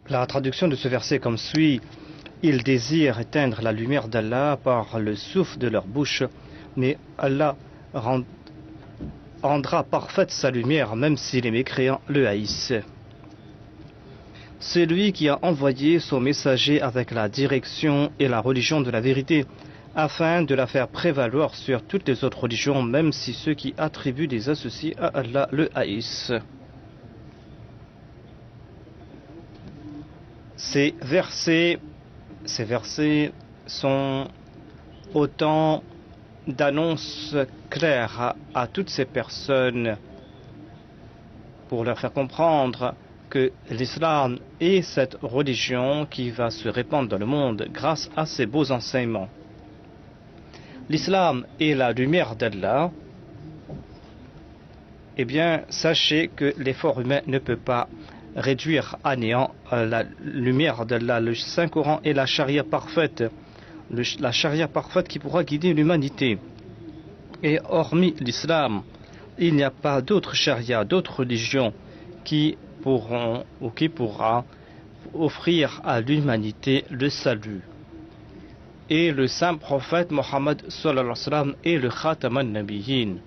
La traduction de ce verset est comme suit. Ils désirent éteindre la lumière d'Allah par le souffle de leur bouche, mais Allah rendra parfaite sa lumière même si les mécréants le haïssent. C'est lui qui a envoyé son messager avec la direction et la religion de la vérité, afin de la faire prévaloir sur toutes les autres religions, même si ceux qui attribuent des associés à Allah le haïssent. Ces versets sont autant d'annonces claires à toutes ces personnes pour leur faire comprendre que l'islam est cette religion qui va se répandre dans le monde grâce à ces beaux enseignements. L'islam est la lumière d'Allah. Eh bien, sachez que l'effort humain ne peut pas réduire à néant la lumière d'Allah. Le Saint-Coran est la charia parfaite, la charia parfaite qui pourra guider l'humanité. Et hormis l'islam, il n'y a pas d'autre charia, d'autres religions qui pourront ou qui pourra offrir à l'humanité le salut. Et le saint prophète Mohammed sallallahu alayhi wa sallam est le Khatam al-Nabiyyin.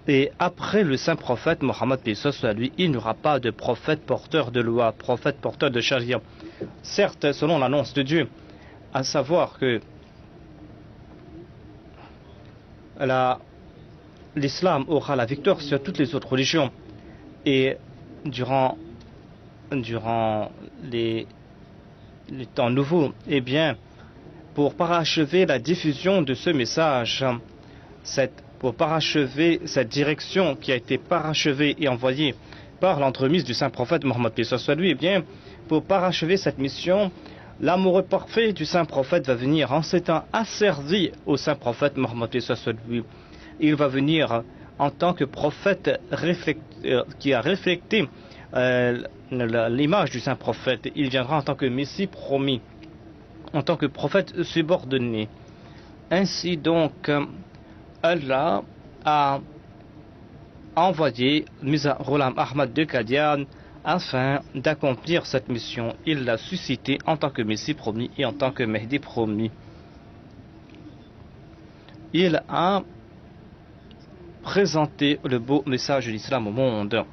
Et après le saint prophète Mohammed, lui, il n'y aura pas de prophète porteur de loi, prophète porteur de charia. Certes, selon l'annonce de Dieu, à savoir que l'islam aura la victoire sur toutes les autres religions. Et durant les temps nouveaux, eh bien, pour parachever la diffusion de ce message, pour parachever cette direction qui a été parachevée et envoyée par l'entremise du saint prophète Mohammed, eh bien, pour parachever cette mission, l'amoureux parfait du saint prophète va venir en s'étant asservi au saint prophète Mohammed. Il va venir en tant que prophète qui a reflété l'image du saint prophète. Il viendra en tant que messie promis, en tant que prophète subordonné. Ainsi donc, Allah a envoyé Mirza Ghulam Ahmad de Qadian afin d'accomplir cette mission. Il l'a suscité en tant que messie promis et en tant que Mehdi promis. Il a présenté le beau message de l'islam au monde.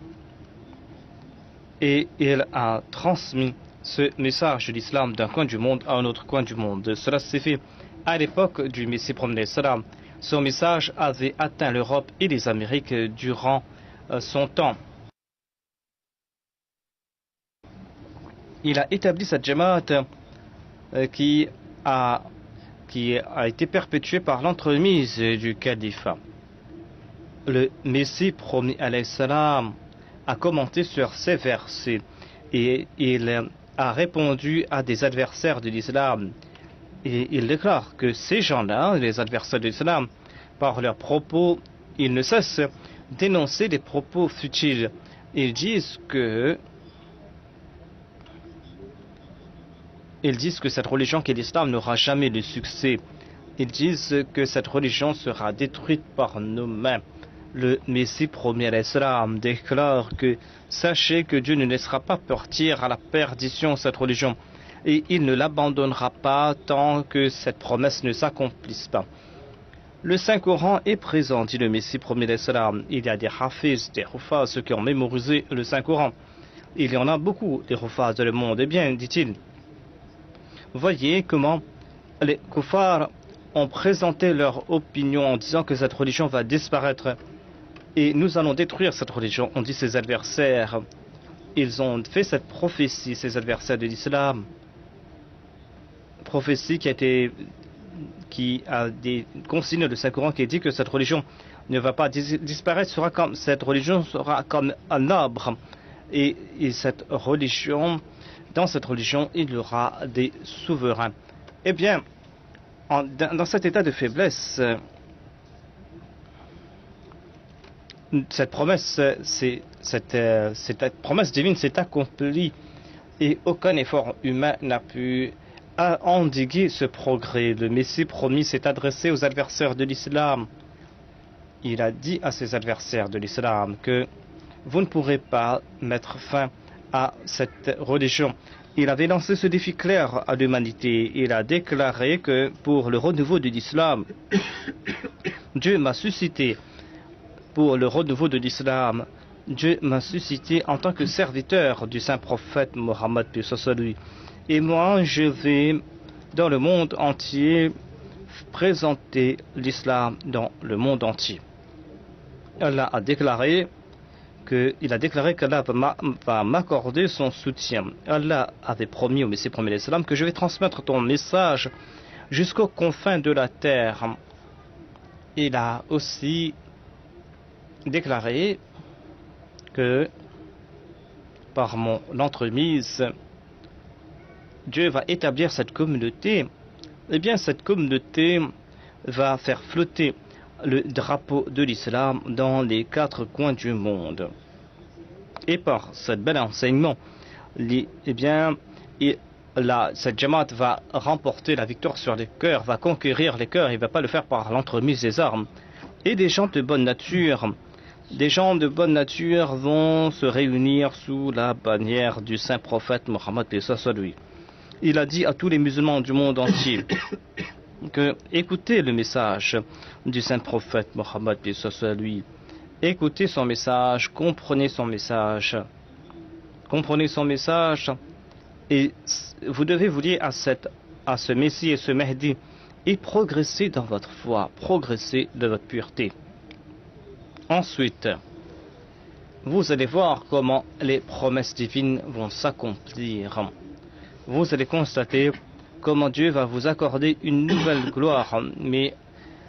Et il a transmis ce message de l'islam d'un coin du monde à un autre coin du monde. Cela s'est fait à l'époque du Messie promis. Son message avait atteint l'Europe et les Amériques durant son temps. Il a établi cette Jamaat qui a été perpétuée par l'entremise du califat. Le Messie promis alayhi salam a commenté sur ces versets et il a répondu à des adversaires de l'islam. Et il déclare que ces gens-là, les adversaires de l'islam, par leurs propos, ils ne cessent d'énoncer des propos futiles. Ils disent que cette religion qu'est l'islam n'aura jamais de succès. Ils disent que cette religion sera détruite par nos mains. Le Messie promis à l'islam déclare que sachez que Dieu ne laissera pas partir à la perdition cette religion et il ne l'abandonnera pas tant que cette promesse ne s'accomplisse pas. Le Saint-Coran est présent, dit le Messie promis à l'islam. Il y a des hafiz, des hufaz, ceux qui ont mémorisé le Saint-Coran. Il y en a beaucoup, des hufaz dans le monde. Eh bien, dit-il, voyez comment les kuffars ont présenté leur opinion en disant que cette religion va disparaître. Et nous allons détruire cette religion, ont dit ses adversaires. Ils ont fait cette prophétie, ces adversaires de l'islam. Prophétie qui a des consignes de Saint-Coran qui dit que cette religion ne va pas disparaître, cette religion sera comme un arbre. Et cette religion, dans cette religion, il y aura des souverains. Eh bien, dans cet état de faiblesse, cette promesse divine s'est accomplie et aucun effort humain n'a pu endiguer ce progrès. Le Messie promis s'est adressé aux adversaires de l'islam. Il a dit à ses adversaires de l'islam que vous ne pourrez pas mettre fin à cette religion. Il avait lancé ce défi clair à l'humanité. Il a déclaré que pour le renouveau de l'islam, Dieu m'a suscité. Pour le renouveau de l'islam, Dieu m'a suscité en tant que serviteur du saint prophète Mohammed lui. Et moi, je vais dans le monde entier présenter l'islam dans le monde entier. Allah a déclaré qu'Allah va m'accorder son soutien. Allah avait promis au Messie premier l'islam que je vais transmettre ton message jusqu'aux confins de la terre. Il a aussi déclaré que par mon entremise, Dieu va établir cette communauté. Eh bien, cette communauté va faire flotter le drapeau de l'islam dans les 4 coins du monde. Et par ce bel enseignement, cette Jamaat va remporter la victoire sur les cœurs, va conquérir les cœurs, il ne va pas le faire par l'entremise des armes. Et des gens de bonne nature vont se réunir sous la bannière du saint prophète Mohammed lui. Il a dit à tous les musulmans du monde entier que écoutez le message du saint prophète Mohammed lui. Écoutez son message, comprenez son message, et vous devez vous lier à ce Messie et ce Mahdi et progresser dans votre foi, progresser de votre pureté. Ensuite, vous allez voir comment les promesses divines vont s'accomplir. Vous allez constater comment Dieu va vous accorder une nouvelle gloire, mais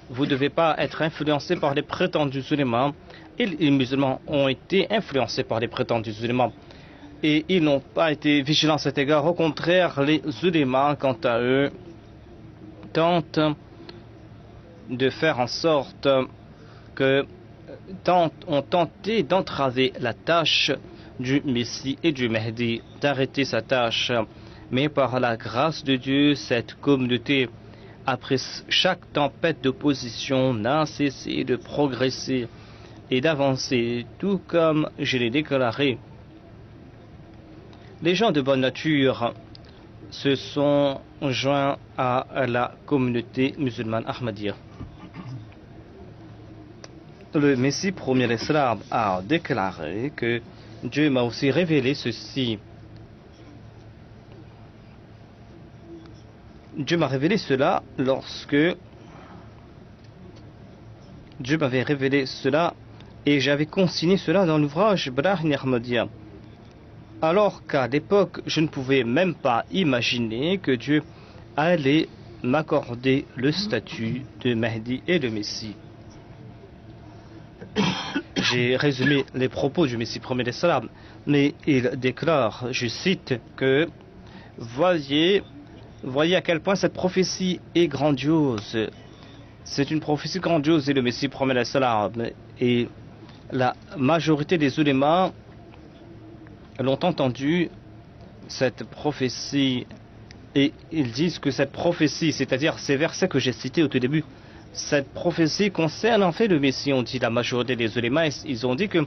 vous ne devez pas être influencé par les prétendus ulémas. Et les musulmans ont été influencés par les prétendus ulémas. Et ils n'ont pas été vigilants à cet égard. Au contraire, les ulémas, quant à eux, ont tenté d'entraver la tâche du Messie et du Mahdi, d'arrêter sa tâche. Mais par la grâce de Dieu, cette communauté, après chaque tempête d'opposition, n'a cessé de progresser et d'avancer, tout comme je l'ai déclaré. Les gens de bonne nature se sont joints à la communauté musulmane Ahmadiyya. Le Messie premier l'Islam a déclaré que Dieu m'a aussi révélé ceci. Dieu m'a révélé cela lorsque Dieu m'avait révélé cela et j'avais consigné cela dans l'ouvrage Brahin Ahmadiyya. Alors qu'à l'époque, je ne pouvais même pas imaginer que Dieu allait m'accorder le statut de Mahdi et de Messie. J'ai résumé les propos du Messie premier l'Islam, mais il déclare, je cite, que voyez à quel point cette prophétie est grandiose. C'est une prophétie grandiose et le Messie premier l'Islam. Et la majorité des ulémas l'ont entendu, cette prophétie, et ils disent que cette prophétie, c'est-à-dire ces versets que j'ai cités au tout début, cette prophétie concerne en fait le Messie. On dit la majorité des ulémas, ils ont dit que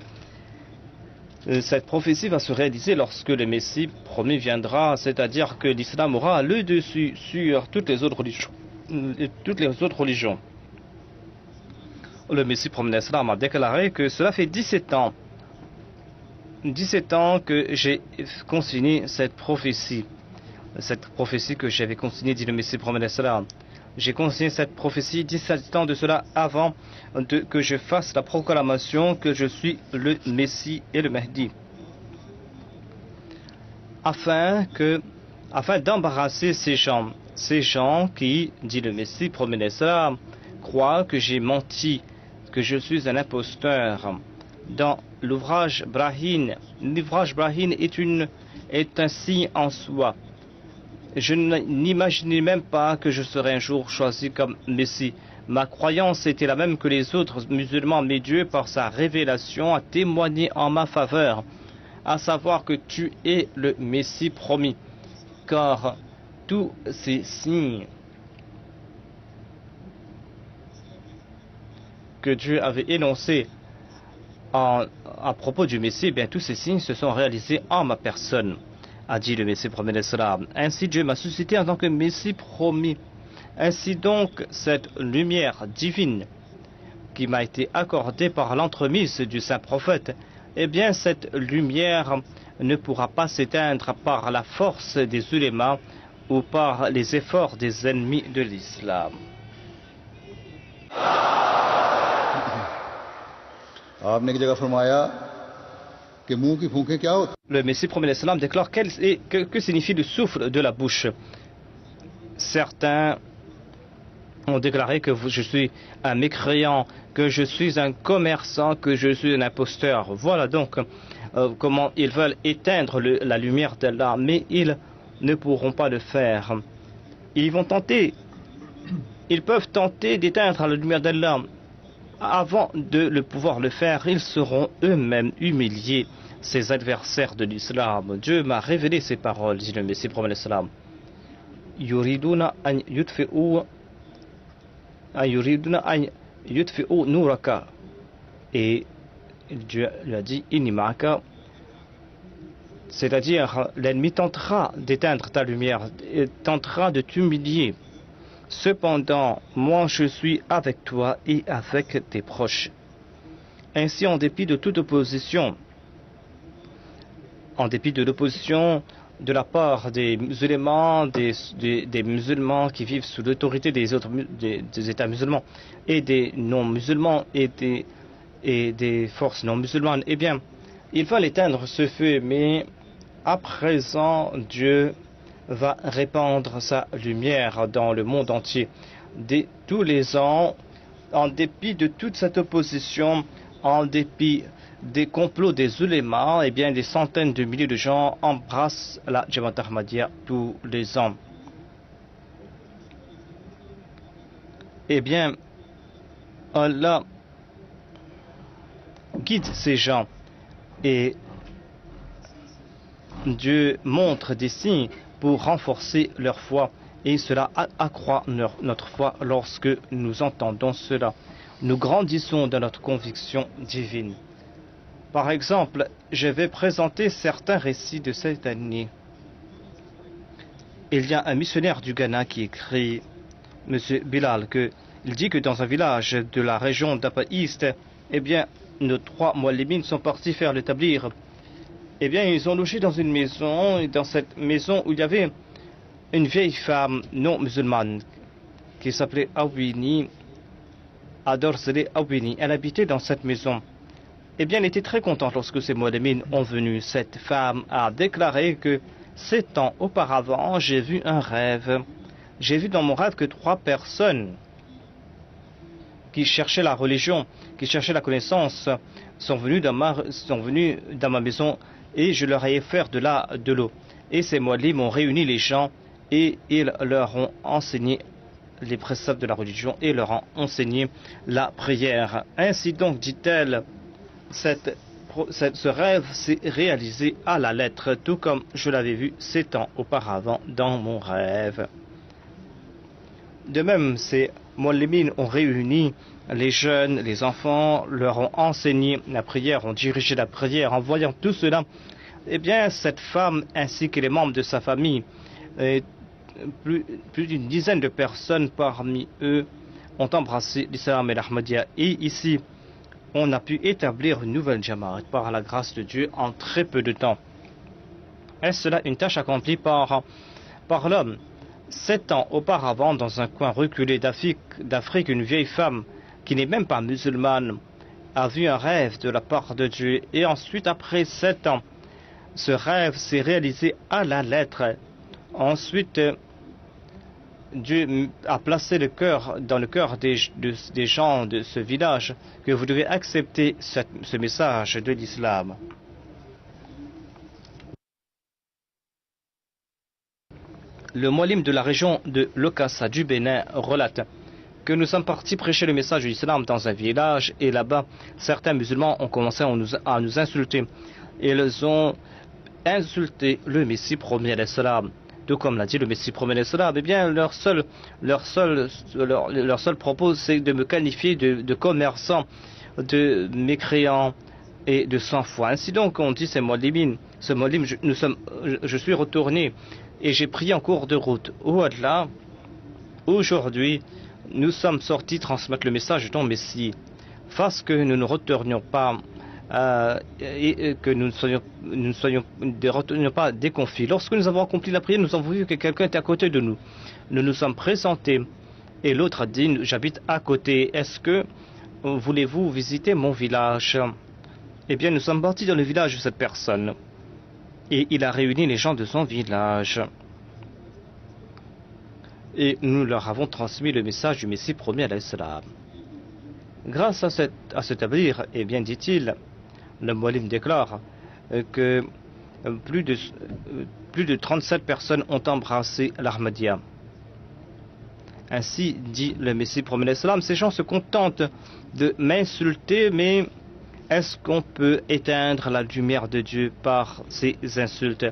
cette prophétie va se réaliser lorsque le Messie premier viendra, c'est-à-dire que l'islam aura le dessus sur toutes les autres religions. Le Messie premier l'Islam a déclaré que cela fait 17 ans que j'ai consigné cette prophétie que j'avais consignée, dit le Messie premier l'Islam. J'ai consigné cette prophétie 17 ans de cela avant que je fasse la proclamation que je suis le Messie et le Mahdi. Afin d'embarrasser ces gens qui, dit le Messie premier l'Islam, croient que j'ai menti, que je suis un imposteur. Dans l'ouvrage Brahin est un signe en soi. Je n'imaginais même pas que je serais un jour choisi comme Messie. Ma croyance était la même que les autres musulmans, mais Dieu, par sa révélation, a témoigné en ma faveur, à savoir que tu es le Messie promis. Car tous ces signes que Dieu avait énoncés à propos du Messie, eh bien, tous ces signes se sont réalisés en ma personne, a dit le Messie promis d'Islam. Ainsi Dieu m'a suscité en tant que Messie promis. Ainsi donc, cette lumière divine qui m'a été accordée par l'entremise du saint prophète, eh bien, cette lumière ne pourra pas s'éteindre par la force des ulémas ou par les efforts des ennemis de l'islam. Le Messie promet l'islam déclare que signifie le souffle de la bouche. Certains ont déclaré que je suis un mécréant, que je suis un commerçant, que je suis un imposteur. Voilà donc comment ils veulent éteindre la lumière d'Allah, mais ils ne pourront pas le faire. Ils peuvent tenter d'éteindre la lumière d'Allah. Avant de pouvoir le faire, ils seront eux-mêmes humiliés, ces adversaires de l'islam. Dieu m'a révélé ces paroles, dit le Messie promet l'islam. Yuriduna an yutfi'u nuraka. Et Dieu lui a dit inimaka, c'est-à-dire l'ennemi tentera d'éteindre ta lumière, tentera de t'humilier. Cependant, moi je suis avec toi et avec tes proches. Ainsi, en dépit de toute opposition, en dépit de l'opposition de la part des musulmans, des musulmans qui vivent sous l'autorité des États musulmans et des non-musulmans et des forces non-musulmanes, eh bien, il va éteindre ce feu, mais à présent, Dieu va répandre sa lumière dans le monde entier. Tous les ans, en dépit de toute cette opposition, en dépit des complots des ulémas, eh bien, des centaines de milliers de gens embrassent la Jamaat Ahmadiyya tous les ans. Eh bien, Allah guide ces gens et Dieu montre des signes pour renforcer leur foi, et cela accroît notre foi lorsque nous entendons cela. Nous grandissons dans notre conviction divine. Par exemple, je vais présenter certains récits de cette année. Il y a un missionnaire du Ghana qui écrit, M. Bilal, il dit que dans un village de la région d'Apa East, eh bien, nos 3 muallimines sont partis faire le tablir. Eh bien, ils ont logé dans une maison, et dans cette maison où il y avait une vieille femme non musulmane qui s'appelait Awini, Adorsele Awini. Elle habitait dans cette maison. Eh bien, elle était très contente lorsque ces muallimines ont venu. Cette femme a déclaré que 7 ans auparavant, j'ai vu un rêve. J'ai vu dans mon rêve que 3 personnes qui cherchaient la religion, qui cherchaient la connaissance, sont venues dans ma maison et je leur ai offert de l'eau. Et ces muallims ont réuni les gens et ils leur ont enseigné les préceptes de la religion et leur ont enseigné la prière. Ainsi donc, dit-elle, ce rêve s'est réalisé à la lettre, tout comme je l'avais vu 7 ans auparavant dans mon rêve. De même, ces muallimines ont réuni les jeunes, les enfants, leur ont enseigné la prière, ont dirigé la prière. En voyant tout cela, eh bien, cette femme ainsi que les membres de sa famille, et plus d'une dizaine de personnes parmi eux ont embrassé l'islam et l'Ahmadiyya. Et ici, on a pu établir une nouvelle Jamaat par la grâce de Dieu en très peu de temps. Est-ce cela une tâche accomplie par l'homme? 7 ans auparavant, dans un coin reculé d'Afrique, une vieille femme qui n'est même pas musulmane a vu un rêve de la part de Dieu. Et ensuite, après 7 ans, ce rêve s'est réalisé à la lettre. Ensuite, Dieu a placé dans le cœur des gens de ce village que vous devez accepter ce message de l'islam. Le muallim de la région de Lokassa du Bénin relate que nous sommes partis prêcher le message de l'islam dans un village et là-bas, certains musulmans ont commencé à nous insulter. Ils ont insulté le Messie promis l'islam. Tout comme l'a dit le Messie promet l'islam, eh bien, leur seul propos, c'est de me qualifier de commerçant, de mécréant, et de sang-froid. Ainsi donc, on dit ce Molim, je suis retourné et j'ai pris en cours de route. Oh Allah, aujourd'hui, nous sommes sortis transmettre le message de ton Messie. Face que nous ne retournions pas et que nous ne retournions pas des conflits. Lorsque nous avons accompli la prière, nous avons vu que quelqu'un était à côté de nous. Nous nous sommes présentés et l'autre a dit, j'habite à côté. Est-ce que voulez-vous visiter mon village? Eh bien, nous sommes partis dans le village de cette personne et il a réuni les gens de son village. Et nous leur avons transmis le message du Messie promis à l'Islam. Grâce à cet abrir, eh bien, dit-il, le Molim déclare que plus de 37 personnes ont embrassé l'Ahmadiyya. Ainsi dit le Messie promis à l'Islam, ces gens se contentent de m'insulter, mais est-ce qu'on peut éteindre la lumière de Dieu par ces insultes?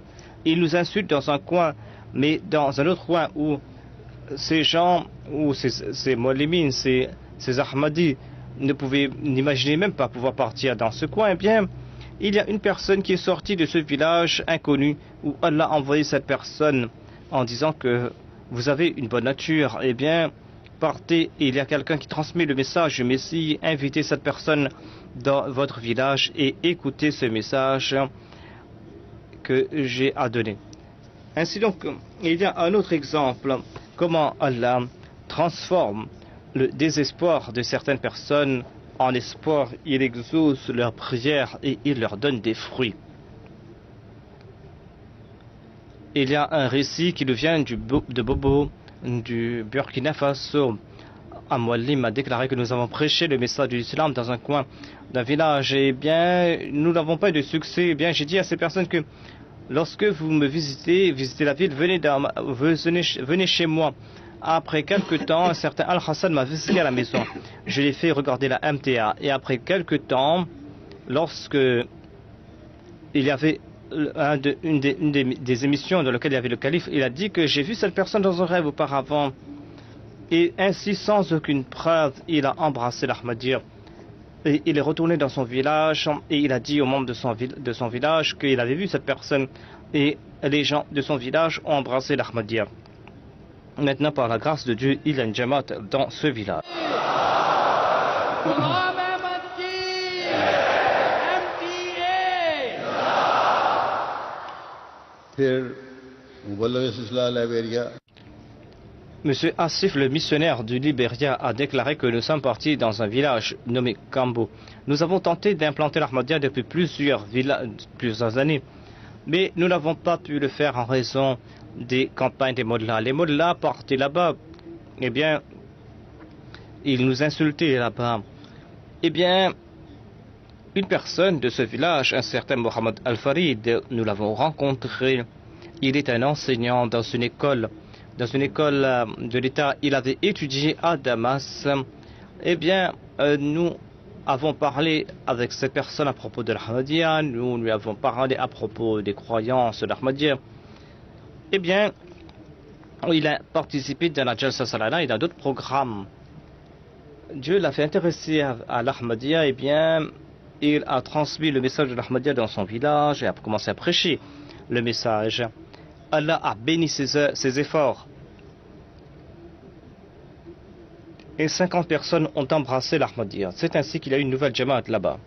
Ils nous insultent dans un coin, mais dans un autre coin où ces gens, ou ces Molimines, ces Ahmadis, ne pouvaient n'imaginer même pas pouvoir partir dans ce coin, eh bien, il y a une personne qui est sortie de ce village inconnu, où Allah a envoyé cette personne en disant que vous avez une bonne nature, eh bien, partez, et il y a quelqu'un qui transmet le message du Messie, invitez cette personne dans votre village et écoutez ce message que j'ai à donner. Ainsi donc, il y a un autre exemple, comment Allah transforme le désespoir de certaines personnes en espoir. Il exauce leurs prières et il leur donne des fruits. Il y a un récit qui nous vient de Bobo, du Burkina Faso. Un Muallim a déclaré que nous avons prêché le message de l'islam dans un coin d'un village. Eh bien, nous n'avons pas eu de succès. Eh bien, j'ai dit à ces personnes que lorsque vous me visitez la ville, venez chez moi. Après quelques temps, un certain Al-Hassan m'a visité à la maison. Je l'ai fait regarder la MTA. Et après quelques temps, lorsque il y avait une des émissions dans lesquelles il y avait le calife, il a dit que j'ai vu cette personne dans un rêve auparavant. Et ainsi, sans aucune preuve, il a embrassé l'Ahmadiyya. Et il est retourné dans son village et il a dit aux membres de son village qu'il avait vu cette personne. Et les gens de son village ont embrassé l'Ahmadiyya. Maintenant, par la grâce de Dieu, il y a une Jamaat dans ce village. Monsieur Asif, le missionnaire du Libéria, a déclaré que nous sommes partis dans un village nommé Kambo. Nous avons tenté d'implanter l'Ahmadiyya depuis plusieurs années, mais nous n'avons pas pu le faire en raison des campagnes des Mollahs. Les Mollahs partaient là-bas, eh bien, ils nous insultaient là-bas. Eh bien, une personne de ce village, un certain Mohamed Al-Farid, nous l'avons rencontré. Il est un enseignant dans une école de l'État. Il avait étudié à Damas. Eh bien, nous avons parlé avec cette personne à propos de l'Ahmadiyya. Nous lui avons parlé à propos des croyances de l'Ahmadiyya. Eh bien, il a participé dans la Jalsa Salana et dans d'autres programmes. Dieu l'a fait intéresser à l'Ahmadiyya. Eh bien, il a transmis le message de l'Ahmadiyya dans son village et a commencé à prêcher le message. Allah a béni ses efforts. Et 50 personnes ont embrassé l'Ahmadiyya. C'est ainsi qu'il y a eu une nouvelle Jamaat là-bas.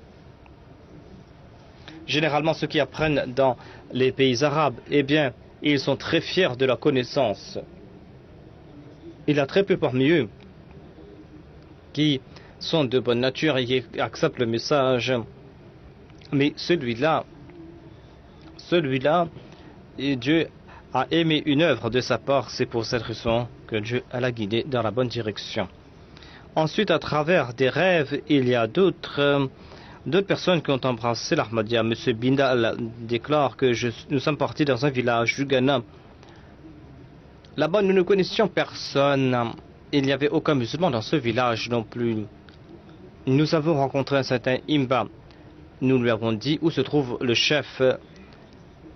Généralement, ceux qui apprennent dans les pays arabes, eh bien, ils sont très fiers de leur connaissance. Il y a très peu parmi eux qui sont de bonne nature et qui acceptent le message. Mais celui-là, Dieu a aimé une œuvre de sa part. C'est pour cette raison que Dieu l'a guidé dans la bonne direction. Ensuite, à travers des rêves, il y a d'autres personnes qui ont embrassé l'Ahmadiyya. M. Bindal déclare que nous sommes partis dans un village du Ghana. Là-bas, nous ne connaissions personne. Il n'y avait aucun musulman dans ce village non plus. Nous avons rencontré un certain Imba. Nous lui avons dit où se trouve le chef.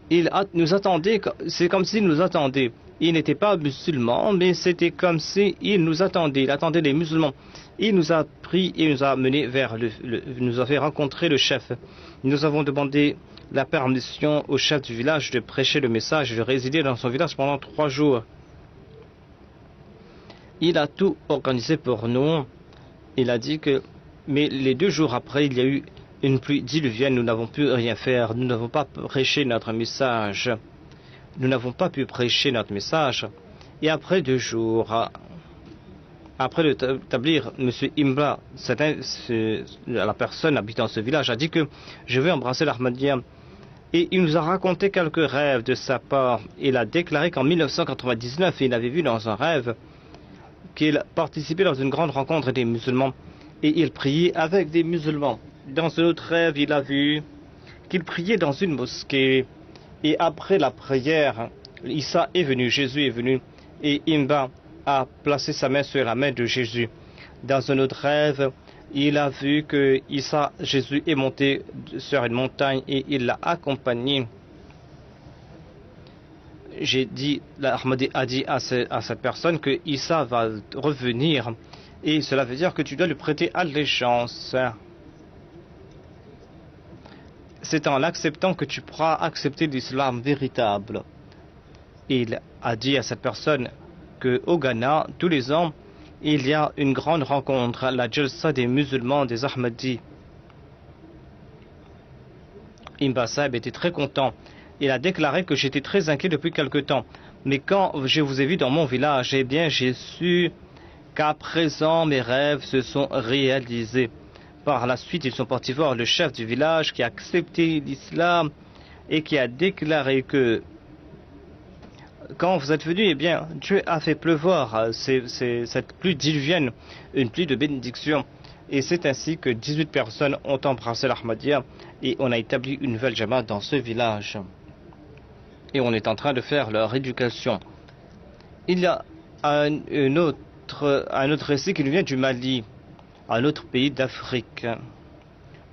Il nous attendait, c'est comme s'il nous attendait. Il n'était pas musulman, mais c'était comme si il nous attendait. Il attendait les musulmans. Il nous a pris et nous a menés vers nous a fait rencontrer le chef. Nous avons demandé la permission au chef du village de prêcher le message et de résider dans son village pendant 3 jours. Il a tout organisé pour nous. Il a dit que, mais les 2 jours après, il y a eu une pluie diluvienne. Nous n'avons pu rien faire. Nous n'avons pas prêché notre message. Nous n'avons pas pu prêcher notre message. Et après 2 jours, après l'établir, M. Imba, la personne habitant ce village, a dit que je vais embrasser l'Ahmadiyya. Et il nous a raconté quelques rêves de sa part. Il a déclaré qu'en 1999, il avait vu dans un rêve qu'il participait dans une grande rencontre des musulmans. Et il priait avec des musulmans. Dans un autre rêve, il a vu qu'il priait dans une mosquée. Et après la prière, Issa est venu, Jésus est venu. Et Imba a placé sa main sur la main de Jésus. Dans un autre rêve, il a vu que Jésus est monté sur une montagne et il l'a accompagné. J'ai dit, l'Ahmadi a dit à cette personne que Issa va revenir et cela veut dire que tu dois lui prêter allégeance. C'est en l'acceptant que tu pourras accepter l'islam véritable. Il a dit à cette personne qu'au Ghana, tous les ans, il y a une grande rencontre, la Jalsa des musulmans des Ahmadis. Imba Sahib était très content. Il a déclaré que j'étais très inquiet depuis quelque temps. Mais quand je vous ai vu dans mon village, eh bien, j'ai su qu'à présent, mes rêves se sont réalisés. Par la suite, ils sont partis voir le chef du village qui a accepté l'islam et qui a déclaré que quand vous êtes venu, eh bien, Dieu a fait pleuvoir cette pluie diluvienne, une pluie de bénédiction. Et c'est ainsi que 18 personnes ont embrassé l'Ahmadiyya et on a établi une nouvelle Jamaat dans ce village. Et on est en train de faire leur éducation. Il y a un autre récit qui nous vient du Mali, un autre pays d'Afrique,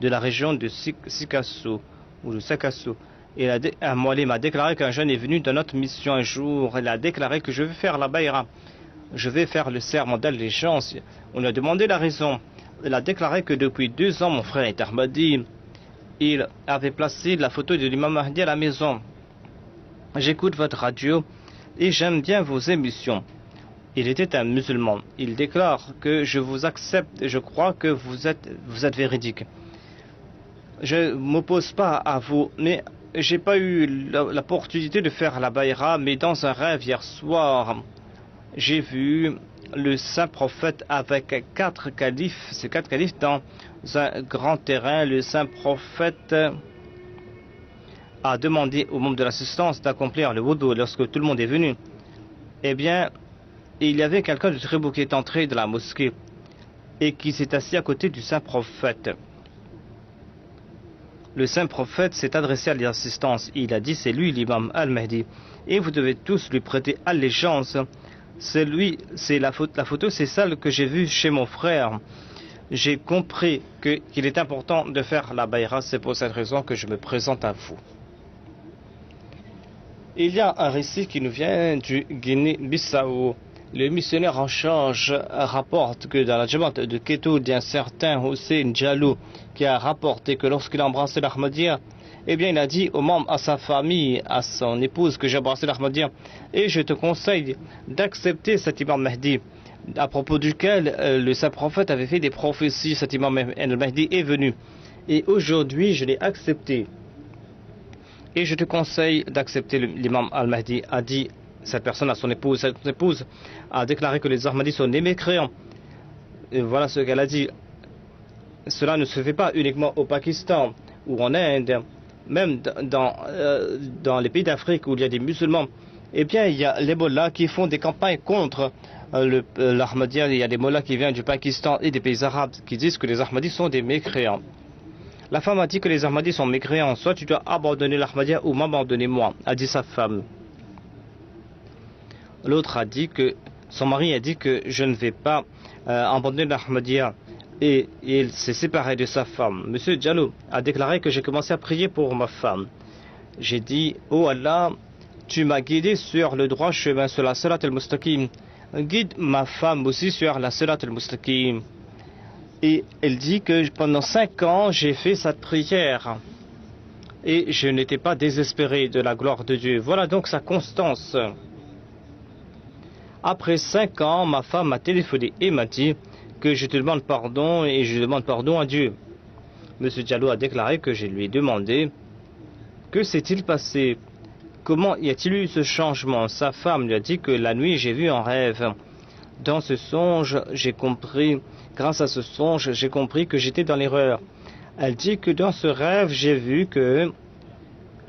de la région de Sikasso, ou de Sakasso. Et un Moualim m'a déclaré qu'un jeune est venu de notre mission un jour. Il a déclaré que je vais faire la baïra. Je vais faire le serment d'allégeance. On lui a demandé la raison. Il a déclaré que depuis 2 ans, mon frère est Ahmadi. Il avait placé la photo de l'imam Mahdi à la maison. J'écoute votre radio et j'aime bien vos émissions. Il était un musulman. Il déclare que je vous accepte et je crois que vous êtes véridique. Je ne m'oppose pas à vous, mais j'ai pas eu l'opportunité de faire la baïra, mais dans un rêve hier soir, j'ai vu le saint prophète avec 4 califes, ces 4 califes dans un grand terrain. Le saint prophète a demandé aux membres de l'assistance d'accomplir le wudu lorsque tout le monde est venu. Eh bien, il y avait quelqu'un de très beau qui est entré de la mosquée et qui s'est assis à côté du saint prophète. Le saint prophète s'est adressé à l'assistance. Il a dit, c'est lui l'imam al-Mahdi. Et vous devez tous lui prêter allégeance. C'est lui, la photo, c'est celle que j'ai vue chez mon frère. J'ai compris qu'il est important de faire la baïra. C'est pour cette raison que je me présente à vous. Il y a un récit qui nous vient du Guinée-Bissau. Le missionnaire en charge rapporte que dans la Jamaat de Kétou, il y a un certain Hussein Jalou qui a rapporté que lorsqu'il a embrassé l'Ahmadiyya, eh bien il a dit aux membres, à sa famille, à son épouse que j'ai embrassé l'Ahmadiyya et je te conseille d'accepter cet imam Mahdi à propos duquel le saint prophète avait fait des prophéties. Cet imam al-Mahdi est venu et aujourd'hui je l'ai accepté et je te conseille d'accepter l'imam al-Mahdi, a dit cette personne à son épouse. Cette épouse a déclaré que les Ahmadis sont des mécréants. Et voilà ce qu'elle a dit. Cela ne se fait pas uniquement au Pakistan ou en Inde, même dans les pays d'Afrique où il y a des musulmans. Eh bien, il y a les mollahs qui font des campagnes contre l'Ahmadiyya. Il y a des mollahs qui viennent du Pakistan et des pays arabes qui disent que les Ahmadis sont des mécréants. La femme a dit que les Ahmadis sont mécréants. Soit tu dois abandonner l'Ahmadiyya ou m'abandonner moi, a dit sa femme. L'autre a dit que son mari a dit que je ne vais pas abandonner l'Ahmadiyya et il s'est séparé de sa femme. Monsieur Jalou a déclaré que j'ai commencé à prier pour ma femme. J'ai dit, oh Allah, tu m'as guidé sur le droit chemin, sur la Salat al-Mustaqim. Guide ma femme aussi sur la Salat al-Mustaqim. Et elle dit que pendant 5 ans, j'ai fait cette prière. Et je n'étais pas désespéré de la gloire de Dieu. Voilà donc sa constance. Après 5 ans, ma femme m'a téléphoné et m'a dit que je te demande pardon et je demande pardon à Dieu. Monsieur Diallo a déclaré que je lui ai demandé que s'est-il passé, comment y a-t-il eu ce changement. Sa femme lui a dit que la nuit j'ai vu un rêve. Dans ce songe, j'ai compris, grâce à ce songe, j'ai compris que j'étais dans l'erreur. Elle dit que dans ce rêve, j'ai vu que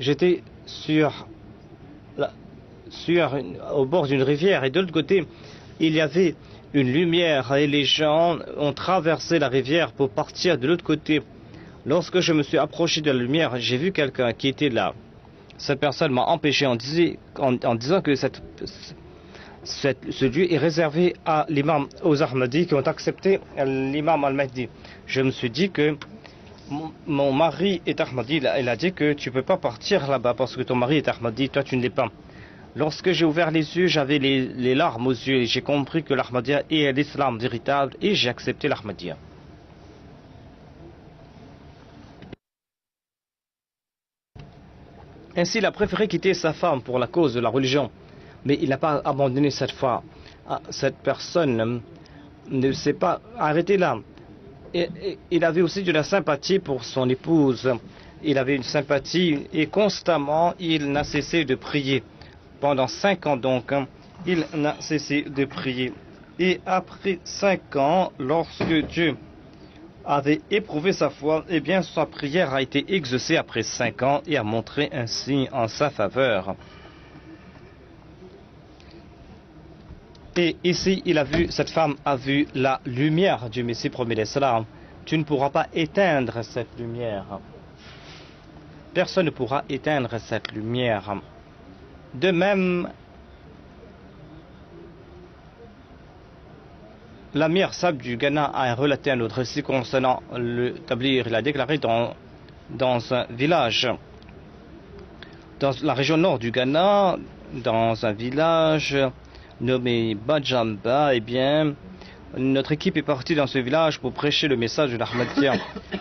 j'étais au bord d'une rivière et de l'autre côté, il y avait une lumière et les gens ont traversé la rivière pour partir de l'autre côté. Lorsque je me suis approché de la lumière, j'ai vu quelqu'un qui était là. Cette personne m'a empêché en disant que ce lieu est réservé à l'imam, aux Ahmadis qui ont accepté l'imam al-Mahdi. Je me suis dit que mon mari est Ahmadi. Il a dit que tu ne peux pas partir là-bas parce que ton mari est Ahmadi, toi tu ne l'es pas. Lorsque j'ai ouvert les yeux, j'avais les larmes aux yeux et j'ai compris que l'Ahmadiyya est l'islam véritable et j'ai accepté l'Ahmadiyya. Ainsi, il a préféré quitter sa femme pour la cause de la religion, mais il n'a pas abandonné cette foi. Cette personne ne s'est pas arrêtée là. Et il avait aussi de la sympathie pour son épouse. Il avait une sympathie et constamment, il n'a cessé de prier. Pendant 5 ans donc, il n'a cessé de prier. Et après 5 ans, lorsque Dieu avait éprouvé sa foi, eh bien sa prière a été exaucée après 5 ans et a montré un signe en sa faveur. Et ici, cette femme a vu la lumière du Messie promis d'Islam. Tu ne pourras pas éteindre cette lumière. Personne ne pourra éteindre cette lumière. De même, l'Amir Sab du Ghana a relaté un autre récit concernant le tablir. Il a déclaré dans un village, dans la région nord du Ghana, dans un village nommé Bajamba, eh bien, notre équipe est partie dans ce village pour prêcher le message de l'Ahmadiyya.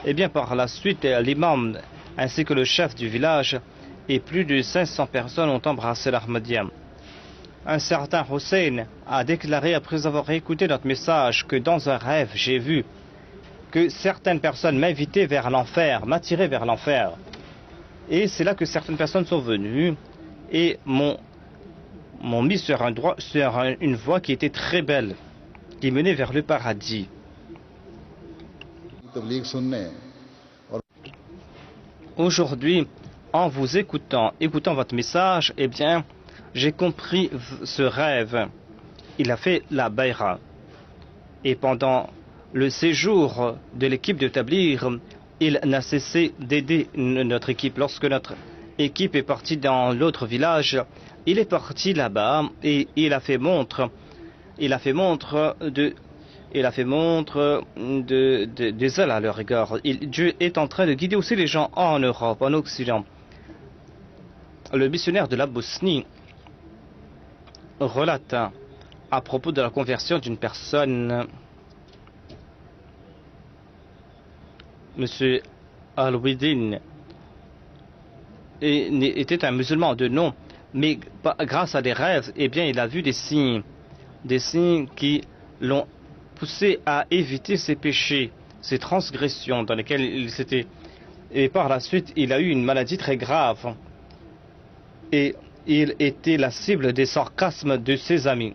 Eh bien, par la suite, l'imam ainsi que le chef du village et plus de 500 personnes ont embrassé l'Ahmadiyya. Un certain Hussein a déclaré après avoir écouté notre message que dans un rêve, j'ai vu que certaines personnes m'invitaient vers l'enfer, m'attiraient vers l'enfer. Et c'est là que certaines personnes sont venues et m'ont mis sur une voie qui était très belle, qui menait vers le paradis. Aujourd'hui, en vous écoutant votre message, eh bien, j'ai compris ce rêve. Il a fait la bayra. Et pendant le séjour de l'équipe de Tablir, il n'a cessé d'aider notre équipe. Lorsque notre équipe est partie dans l'autre village, il est parti là-bas et il a fait montre de zèle à leur égard. Dieu est en train de guider aussi les gens en Europe, en Occident. Le missionnaire de la Bosnie relate à propos de la conversion d'une personne, M. Al-Widin était un musulman de nom, mais grâce à des rêves, eh bien, il a vu des signes qui l'ont poussé à éviter ses péchés, ses transgressions dans lesquelles il s'était. Et par la suite, il a eu une maladie très grave. Et il était la cible des sarcasmes de ses amis.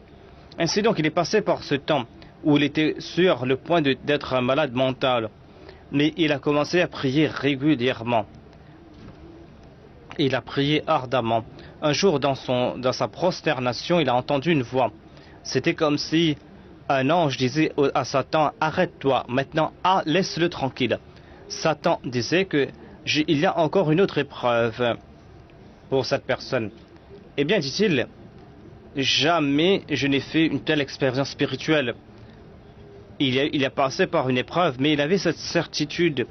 Ainsi donc, il est passé par ce temps où il était sur le point d'être un malade mental. Mais il a commencé à prier régulièrement. Il a prié ardemment. Un jour, dans sa prosternation, il a entendu une voix. C'était comme si un ange disait à Satan, « Arrête-toi, maintenant, laisse-le tranquille. » Satan disait qu'il y a encore une autre épreuve pour cette personne. Eh bien, dit-il, jamais je n'ai fait une telle expérience spirituelle. Il a passé par une épreuve, mais il avait cette certitude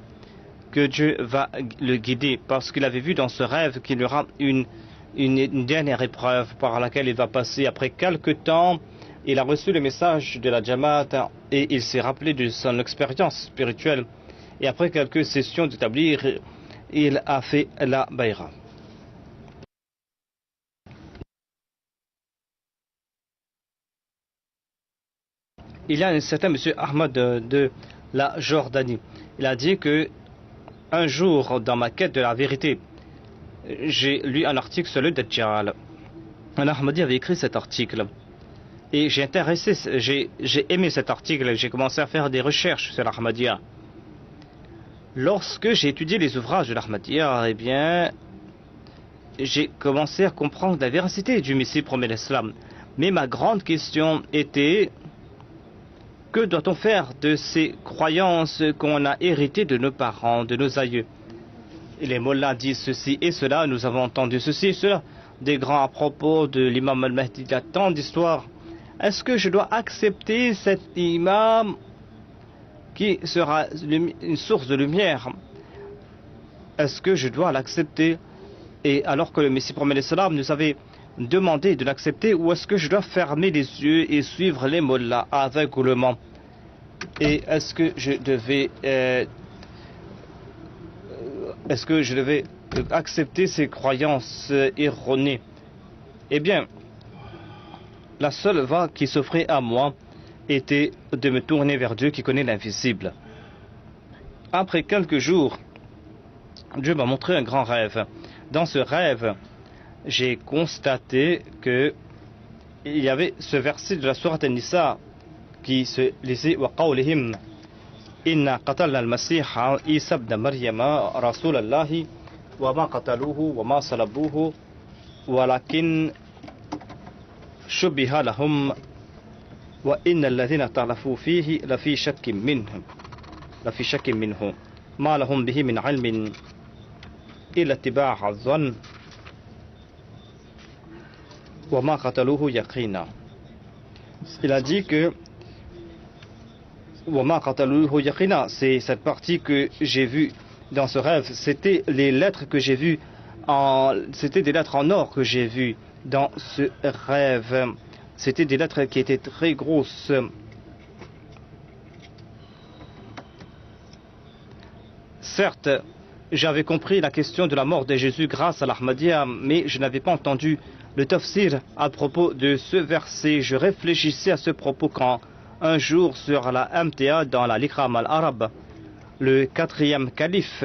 que Dieu va le guider, parce qu'il avait vu dans ce rêve qu'il y aura une une dernière épreuve par laquelle il va passer. Après quelques temps, il a reçu le message de la Jamaat et il s'est rappelé de son expérience spirituelle. Et après quelques sessions d'établir, il a fait la Bayra. Il y a un certain monsieur Ahmad de la Jordanie. Il a dit que un jour, dans ma quête de la vérité, j'ai lu un article sur le Dajjal. Un Ahmadi avait écrit cet article. Et j'ai aimé cet article et j'ai commencé à faire des recherches sur l'Ahmadiyya. Lorsque j'ai étudié les ouvrages de l'Ahmadiyya, eh bien, j'ai commencé à comprendre la véracité du Messie promet l'Islam. Mais ma grande question était: que doit-on faire de ces croyances qu'on a héritées de nos parents, de nos aïeux? Et les mollahs disent ceci et cela, nous avons entendu ceci et cela, des grands à propos de l'imam al-Mahdi, il y a tant d'histoires. Est-ce que je dois accepter cet imam qui sera une source de lumière? Est-ce que je dois l'accepter? Et alors que le Messie promet l'Islam nous avait demandé de l'accepter, ou est-ce que je dois fermer les yeux et suivre les mollahs aveuglément? Et est-ce que je devais accepter ces croyances erronées? Eh bien, la seule voie qui s'offrait à moi était de me tourner vers Dieu qui connaît l'invisible. Après quelques jours, Dieu m'a montré un grand rêve. Dans ce rêve, j'ai constaté que il y avait ce verset de la sourate An-Nisa qui se lisait: wa qawlihim inna qatalna al-masiha Isa ibn Maryama rasulallahi wa ma qataluhu wa ma salabuhu walakin shubbiha lahum wa inna alladhina talafu fihi lafi shakkin minhu ma lahum bihi min ilmin illa ittiba'a adh-dhann wa ma qataluhu yaqina. Il a dit que wa ma qataluhu yaqina, c'est cette partie que j'ai vue dans ce rêve. C'était les lettres que j'ai vues c'était des lettres en or que j'ai vues dans ce rêve. C'était des lettres qui étaient très grosses. Certes, j'avais compris la question de la mort de Jésus grâce à l'Ahmadiyya, mais je n'avais pas entendu le tafsir à propos de ce verset. Je réfléchissais à ce propos quand un jour sur la MTA dans la Liqram al-Arab, le quatrième calife,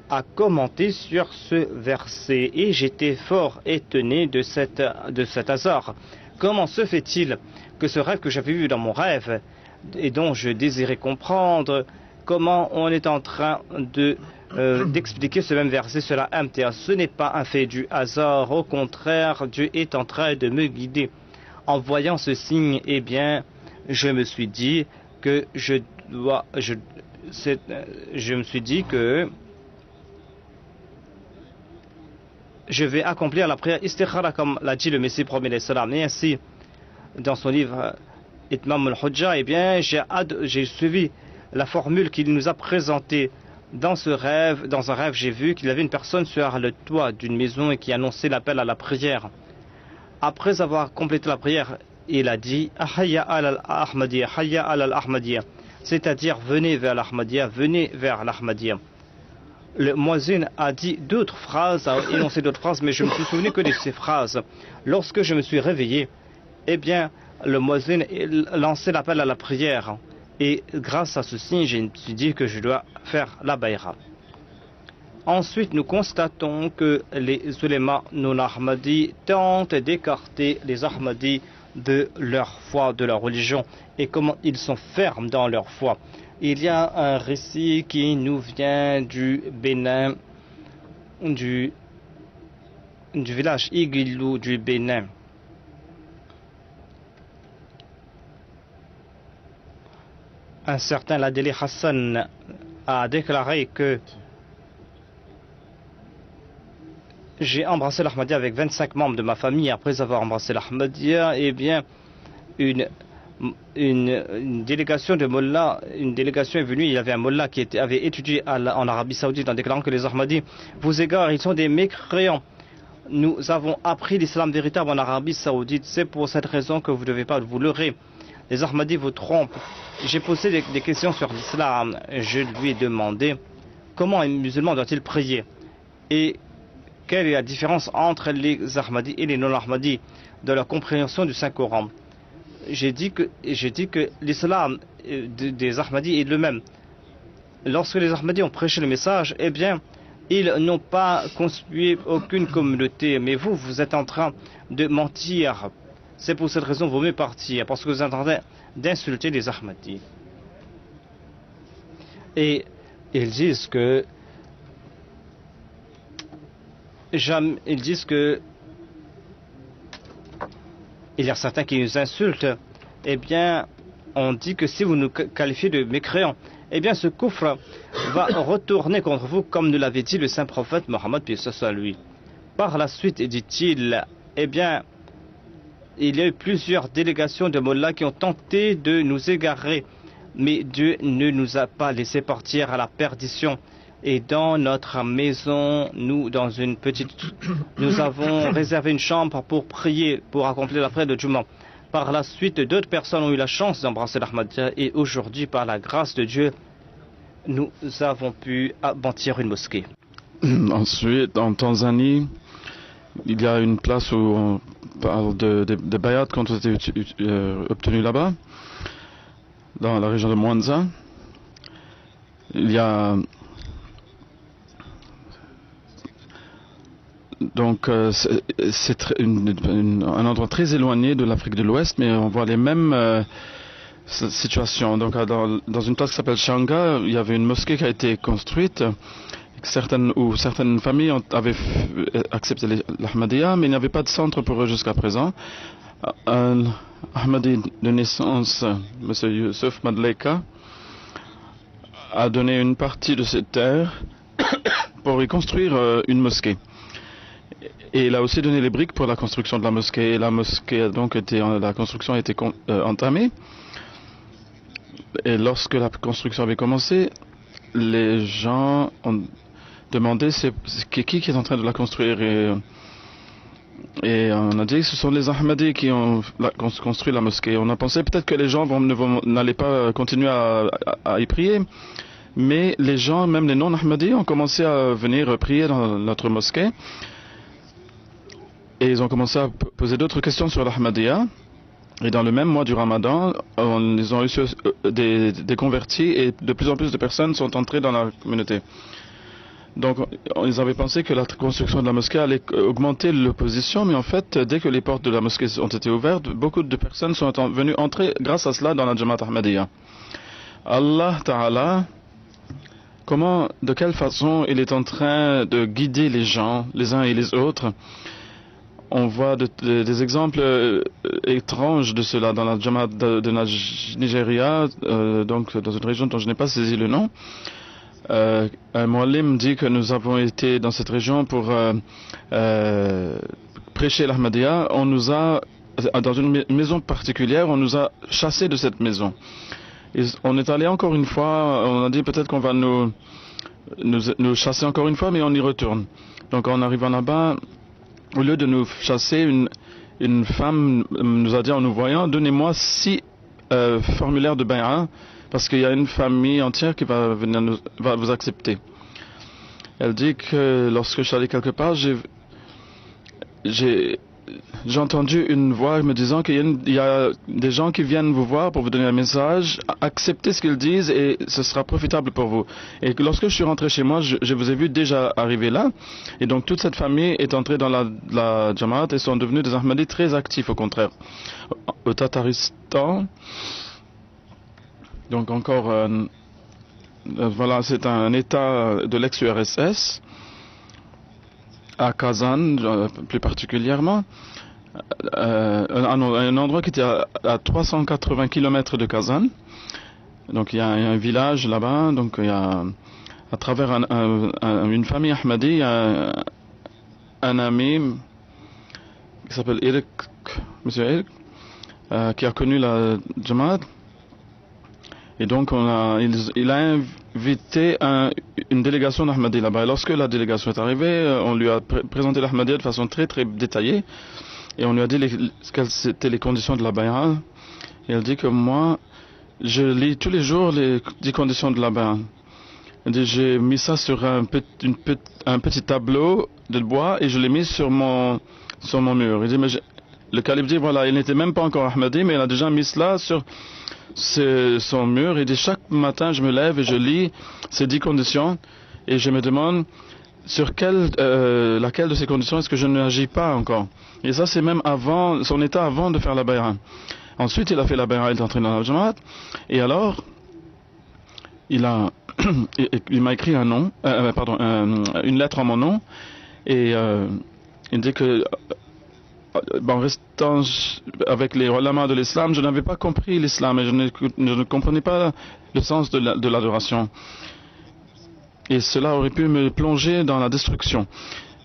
a commenté sur ce verset et j'étais fort étonné de cet hasard. Comment se fait-il que ce rêve que j'avais vu dans mon rêve et dont je désirais comprendre, comment on est en train d'expliquer ce même verset sur la MTA? Ce n'est pas un fait du hasard, au contraire, Dieu est en train de me guider. En voyant ce signe, eh bien, je me suis dit que je vais accomplir la prière istikhara comme l'a dit le Messie promet l'Islam. Et ainsi, dans son livre Itmam al-Hujja, eh bien, j'ai suivi la formule qu'il nous a présentée. Dans un rêve, j'ai vu qu'il y avait une personne sur le toit d'une maison et qui annonçait l'appel à la prière. Après avoir complété la prière, il a dit Hayya al-Ahmadiyya, Hayya al-Ahmadiyya, c'est-à-dire venez vers l'Ahmadiyya, venez vers l'Ahmadiyya. Le muezzin a dit d'autres phrases, a énoncé d'autres phrases, mais je me suis souvenu que de ces phrases. Lorsque je me suis réveillé, eh bien, le muezzin lançait l'appel à la prière. Et grâce à ce signe, je me suis dit que je dois faire la bayra. Ensuite, nous constatons que les ulémas non-ahmadis tentent d'écarter les ahmadis de leur foi, de leur religion, et comment ils sont fermes dans leur foi. Il y a un récit qui nous vient du Bénin, du village Igilou du Bénin. Un certain Ladeli Hassan a déclaré que j'ai embrassé l'Ahmadiyya avec 25 membres de ma famille. Après avoir embrassé l'Ahmadiyya, eh bien, une une délégation de Mollahs, une délégation est venue, il y avait un Mollah qui avait étudié en Arabie Saoudite en déclarant que les Ahmadis vous égarent, ils sont des mécréants. Nous avons appris l'islam véritable en Arabie Saoudite, c'est pour cette raison que vous ne devez pas vous leurrer. Les Ahmadis vous trompent. J'ai posé des questions sur l'islam. Je lui ai demandé comment un musulman doit-il prier et quelle est la différence entre les Ahmadis et les non-Ahmadis dans la compréhension du Saint-Coran. J'ai dit que l'islam des Ahmadis est le même. Lorsque les Ahmadis ont prêché le message, eh bien, ils n'ont pas constitué aucune communauté. Mais vous êtes en train de mentir. C'est pour cette raison qu'il vaut mieux partir, parce que vous êtes en train d'insulter les Ahmadis. Et ils disent que il y a certains qui nous insultent. Eh bien, on dit que si vous nous qualifiez de mécréants, eh bien ce coufre va retourner contre vous, comme nous l'avait dit le saint prophète Mohammed, puis ce soit lui. Par la suite, dit-il, eh bien, il y a eu plusieurs délégations de Mollahs qui ont tenté de nous égarer, mais Dieu ne nous a pas laissé partir à la perdition. Et dans notre maison, nous avons réservé une chambre pour prier, pour accomplir la prière de Jumu'ah. Par la suite, d'autres personnes ont eu la chance d'embrasser l'Ahmadiyya et aujourd'hui, par la grâce de Dieu, nous avons pu bâtir une mosquée. Ensuite, en Tanzanie, il y a une place où on parle de bayat qui ont été obtenus là-bas, dans la région de Mwanza. Il y a donc c'est un endroit très éloigné de l'Afrique de l'Ouest, mais on voit les mêmes situations. Donc dans une place qui s'appelle Shanga, il y avait une mosquée qui a été construite, certaines familles avaient accepté l'Ahmadiyya, mais il n'y avait pas de centre pour eux jusqu'à présent. Un Ahmadi de naissance, M. Youssef Madleka, a donné une partie de ses terres pour y construire une mosquée. Et il a aussi donné les briques pour la construction de la mosquée. Et la mosquée, donc, la construction a été entamée. Et lorsque la construction avait commencé, les gens ont demandé qui est en train de la construire. Et on a dit que ce sont les Ahmadis qui ont construit la mosquée. On a pensé peut-être que les gens n'allaient pas continuer à y prier. Mais les gens, même les non-Ahmadis, ont commencé à venir prier dans notre mosquée. Et ils ont commencé à poser d'autres questions sur l'Ahmadiyya. Et dans le même mois du Ramadan, ils ont reçu des convertis et de plus en plus de personnes sont entrées dans la communauté. Donc, ils avaient pensé que la construction de la mosquée allait augmenter l'opposition, mais en fait, dès que les portes de la mosquée ont été ouvertes, beaucoup de personnes sont venues entrer grâce à cela dans la Jamaat Ahmadiyya. Allah Ta'ala, de quelle façon il est en train de guider les gens, les uns et les autres. On voit des exemples étranges de cela dans la Jamaat de Nigeria, donc dans une région dont je n'ai pas saisi le nom. Un muallim dit que nous avons été dans cette région pour prêcher l'Ahmadiyya. On nous a, dans une maison particulière, on nous a chassés de cette maison. Et on est allé encore une fois, on a dit peut-être qu'on va nous chasser encore une fois, mais on y retourne. Donc en arrivant là-bas, au lieu de nous chasser, une femme nous a dit en nous voyant, donnez-moi 6 formulaires de bay'a, parce qu'il y a une famille entière qui va vous accepter. Elle dit que lorsque je suis allé quelque part, j'ai entendu une voix me disant qu'il y a des gens qui viennent vous voir pour vous donner un message, acceptez ce qu'ils disent et ce sera profitable pour vous. Et lorsque je suis rentré chez moi, je vous ai vu déjà arriver là, et donc toute cette famille est entrée dans la Jamaat et sont devenus des Ahmadis très actifs au contraire. Au Tataristan, donc encore, voilà, c'est un état de l'ex-URSS, à Kazan plus particulièrement, un endroit qui était à 380 km de Kazan. Donc il y a un village là-bas, donc il y a, à travers une famille Ahmadi, il y a un ami qui s'appelle Eric, monsieur Eric, qui a connu la Jamaat. Et donc, il a invité une délégation d'Ahmadi là-bas. Et lorsque la délégation est arrivée, on lui a présenté l'Ahmadiyya de façon très très détaillée. Et on lui a dit quelles étaient les conditions de la bay'a. Et elle dit que moi, je lis tous les jours les 10 conditions de la bay'a. Elle dit, j'ai mis ça sur un petit tableau de bois et je l'ai mis sur mon mur. Il dit, mais le calife dit, voilà, il n'était même pas encore Ahmadi, mais il a déjà mis cela sur son mur. Il dit, chaque matin, je me lève et je lis ces 10 conditions et je me demande sur laquelle de ces conditions est-ce que je n'agis pas encore. Et ça, c'est même son état avant de faire la bay'a. Ensuite, il a fait la bay'a, il est entré dans la Jamaat. Et alors, il m'a écrit une lettre en mon nom. Et il dit que, en restant avec les ulama de l'islam, je n'avais pas compris l'islam et je ne comprenais pas le sens de l'adoration. Et cela aurait pu me plonger dans la destruction.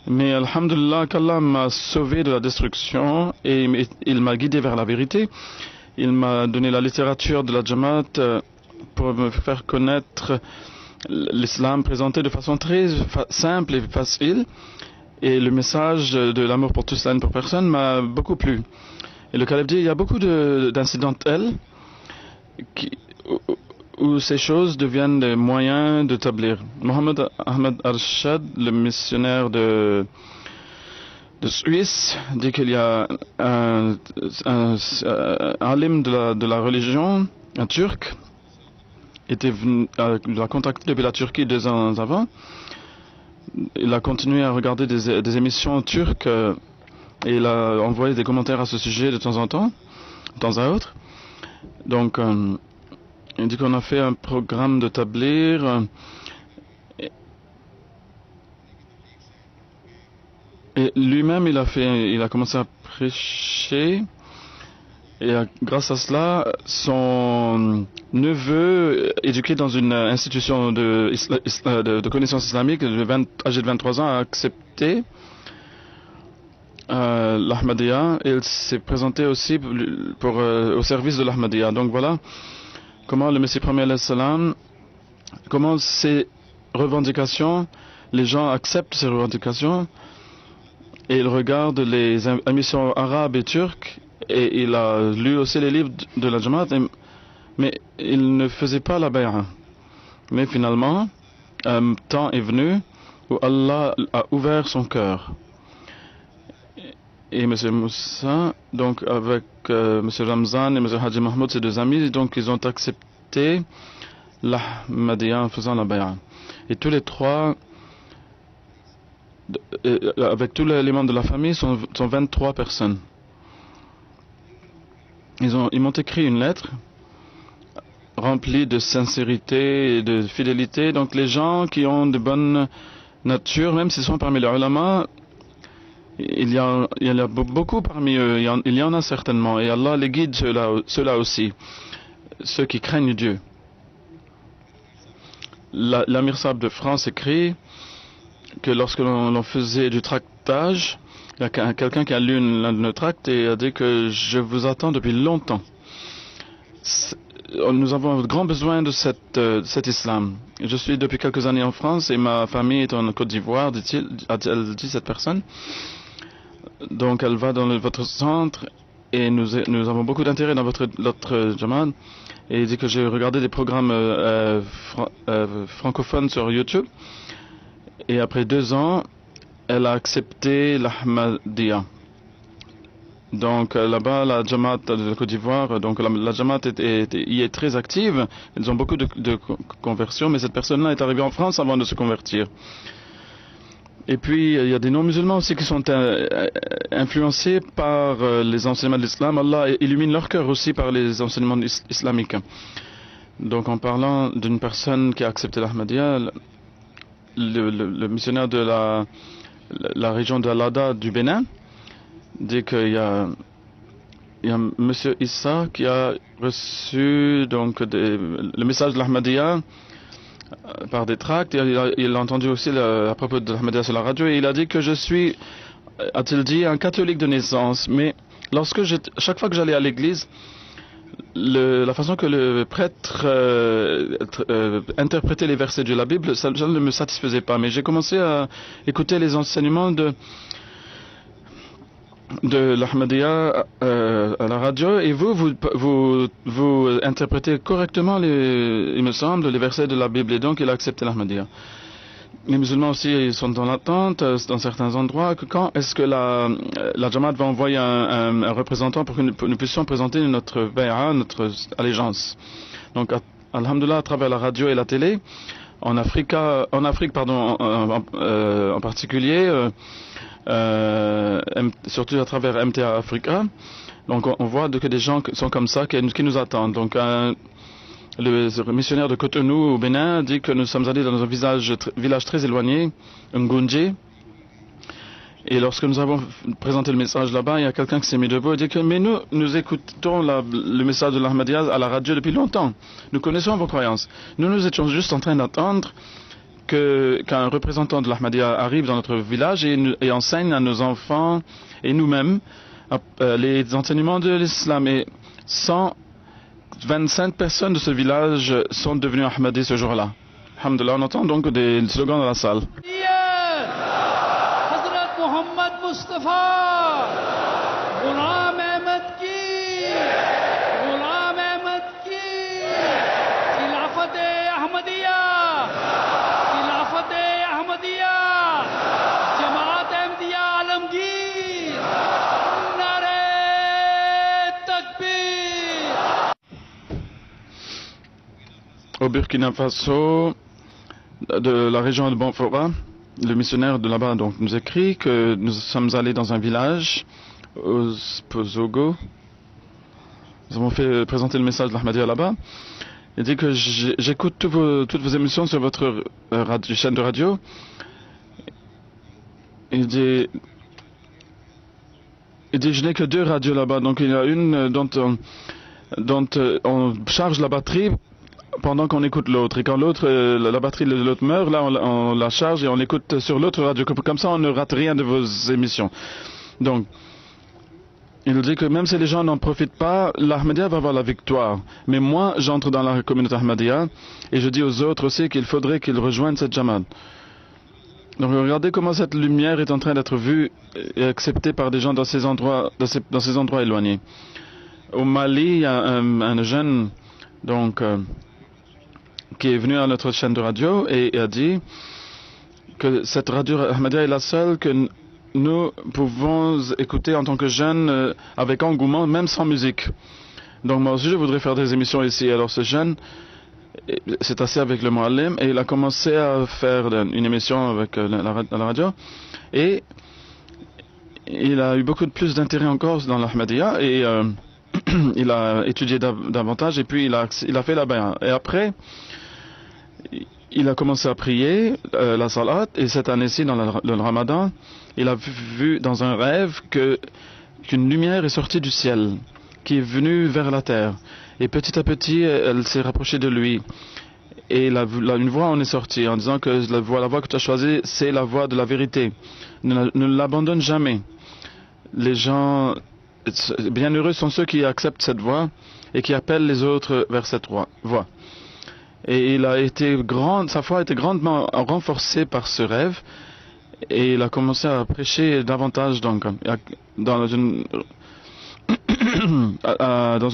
Mais alhamdulillah, qu'Allah m'a sauvé de la destruction et il m'a guidé vers la vérité. Il m'a donné la littérature de la Jamaat pour me faire connaître l'islam présenté de façon très simple et facile. Et le message de l'amour pour tous, la haine pour personne m'a beaucoup plu. Et le calife dit, il y a beaucoup d'incidentels où ces choses deviennent des moyens d'établir. Mohamed Ahmed Arshad, le missionnaire de Suisse, dit qu'il y a un alim de la religion, un turc, il a contacté depuis la Turquie 2 ans avant. Il a continué à regarder des émissions turques et il a envoyé des commentaires à ce sujet de temps à autre. Donc, il dit qu'on a fait un programme de tablir et lui-même il a commencé à prêcher et grâce à cela son neveu éduqué dans une institution de connaissances islamiques âgé de 23 ans a accepté l'Ahmadiyya et il s'est présenté aussi au service de l'Ahmadiyya. Donc voilà comment le Messie premier alayhi salam, comment ces revendications, les gens acceptent ces revendications et ils regardent les émissions arabes et turques et il a lu aussi les livres de la Jamaat, mais il ne faisait pas la bay'a. Mais finalement, un temps est venu où Allah a ouvert son cœur. Et M. Moussa, donc avec M. Ramzan et M. Haji Mahmoud, ses 2 amis, donc ils ont accepté l'Ahmadiyya en faisant la bay'a. Et tous les 3, avec tous les membres de la famille, sont 23 personnes. Ils m'ont écrit une lettre remplie de sincérité et de fidélité. Donc les gens qui ont de bonne nature, même s'ils sont parmi les ulama, il y a beaucoup parmi eux, il y en a certainement, et Allah les guide ceux-là aussi, ceux qui craignent Dieu. L'Amir Sahab de France écrit que lorsque l'on faisait du tractage, il y a quelqu'un qui a lu l'un de nos tracts et a dit que je vous attends depuis longtemps. Nous avons grand besoin de cet islam. Je suis depuis quelques années en France et ma famille est en Côte d'Ivoire, a-t-elle dit cette personne. Donc elle va dans votre centre et nous avons beaucoup d'intérêt dans votre Jamaat. Et il dit que j'ai regardé des programmes francophones sur YouTube. Et après 2 ans, elle a accepté l'Ahmadiyya. Donc là-bas, la Jamaat de Côte d'Ivoire, donc la Jamaat y est très active. Ils ont beaucoup de conversions, mais cette personne-là est arrivée en France avant de se convertir. Et puis, il y a des non-musulmans aussi qui sont influencés par les enseignements de l'islam. Allah illumine leur cœur aussi par les enseignements islamiques. Donc, en parlant d'une personne qui a accepté l'Ahmadiyya, le missionnaire de la région de Alada du Bénin dit qu'il y a Monsieur Issa qui a reçu donc le message de l'Ahmadiyya par des tracts. Il a entendu aussi à propos de l'Ahmadiyya sur la radio et il a dit que je suis a-t-il dit, un catholique de naissance. Mais chaque fois que j'allais à l'église, la façon que le prêtre interprétait les versets de la Bible, ça ne me satisfaisait pas. Mais j'ai commencé à écouter les enseignements de l'Ahmadiyya à la radio, et vous interprétez correctement, il me semble, les versets de la Bible, et donc il a accepté l'Ahmadiyya. Les musulmans aussi, ils sont dans l'attente dans certains endroits. Quand est-ce que la Jamaat va envoyer un représentant pour que nous puissions présenter notre bay'a, notre allégeance? Donc, alhamdoulilah, à travers la radio et la télé, en Afrique, en particulier, surtout à travers MTA Africa. Donc on voit que des gens sont comme ça qui nous attendent. Donc le missionnaire de Cotonou au Bénin dit que nous sommes allés dans un village très éloigné, Ngunje. Et lorsque nous avons présenté le message là-bas, il y a quelqu'un qui s'est mis debout et dit que mais nous écoutons le message de l'Ahmadiyya à la radio depuis longtemps. Nous connaissons vos croyances. Nous étions juste en train d'attendre qu'un représentant de l'Ahmadiyya arrive dans notre village et enseigne à nos enfants et nous-mêmes les enseignements de l'islam. Et 125 personnes de ce village sont devenues Ahmadis ce jour-là. Alhamdulillah, on entend donc des slogans dans la salle. Hazrat Muhammad Mustafa, Ghulam Ahmad ki, Ghulam Ahmad ki, Khilafat-e Ahmadiyya, Khilafat-e Ahmadiyya, Jamaat Ahmadiyya Alamgir, Nare Takbir. Au Burkina Faso, de la région de Banfora, le missionnaire de là-bas donc nous écrit que nous sommes allés dans un village, au Pozogo. Nous avons fait présenter le message de l'Ahmadiyya là-bas. Il dit que j'écoute toutes vos émissions sur votre chaîne de radio. Il dit je n'ai que 2 radios là-bas. Donc il y a une dont on charge la batterie pendant qu'on écoute l'autre. Et quand la batterie de l'autre meurt, là on la charge et on l'écoute sur l'autre radio. Comme ça on ne rate rien de vos émissions. Donc il nous dit que même si les gens n'en profitent pas, l'Ahmadiyya va avoir la victoire. Mais moi, j'entre dans la communauté Ahmadiyya et je dis aux autres aussi qu'il faudrait qu'ils rejoignent cette Jamaat. Donc regardez comment cette lumière est en train d'être vue et acceptée par des gens dans ces endroits éloignés. Au Mali, il y a un jeune donc, qui est venu à notre chaîne de radio et a dit que cette radio Ahmadiyya est la seule que nous pouvons écouter en tant que jeunes avec engouement, même sans musique. Donc moi aussi je voudrais faire des émissions ici. Alors ce jeune s'est assis avec le Muallim et il a commencé à faire une émission avec la radio et il a eu beaucoup plus d'intérêt encore dans l'Ahmadiyya et il a étudié davantage et puis il a fait la bay'a. Et après il a commencé à prier la salat et cette année-ci dans le Ramadan il a vu dans un rêve qu'une lumière est sortie du ciel, qui est venue vers la terre. Et petit à petit, elle s'est rapprochée de lui. Et une voix en est sortie en disant que la voix que tu as choisie, c'est la voix de la vérité. Ne l'abandonne jamais. Les gens bienheureux sont ceux qui acceptent cette voix et qui appellent les autres vers cette voix. Et sa foi a été grandement renforcée par ce rêve. Et il a commencé à prêcher davantage donc, dans une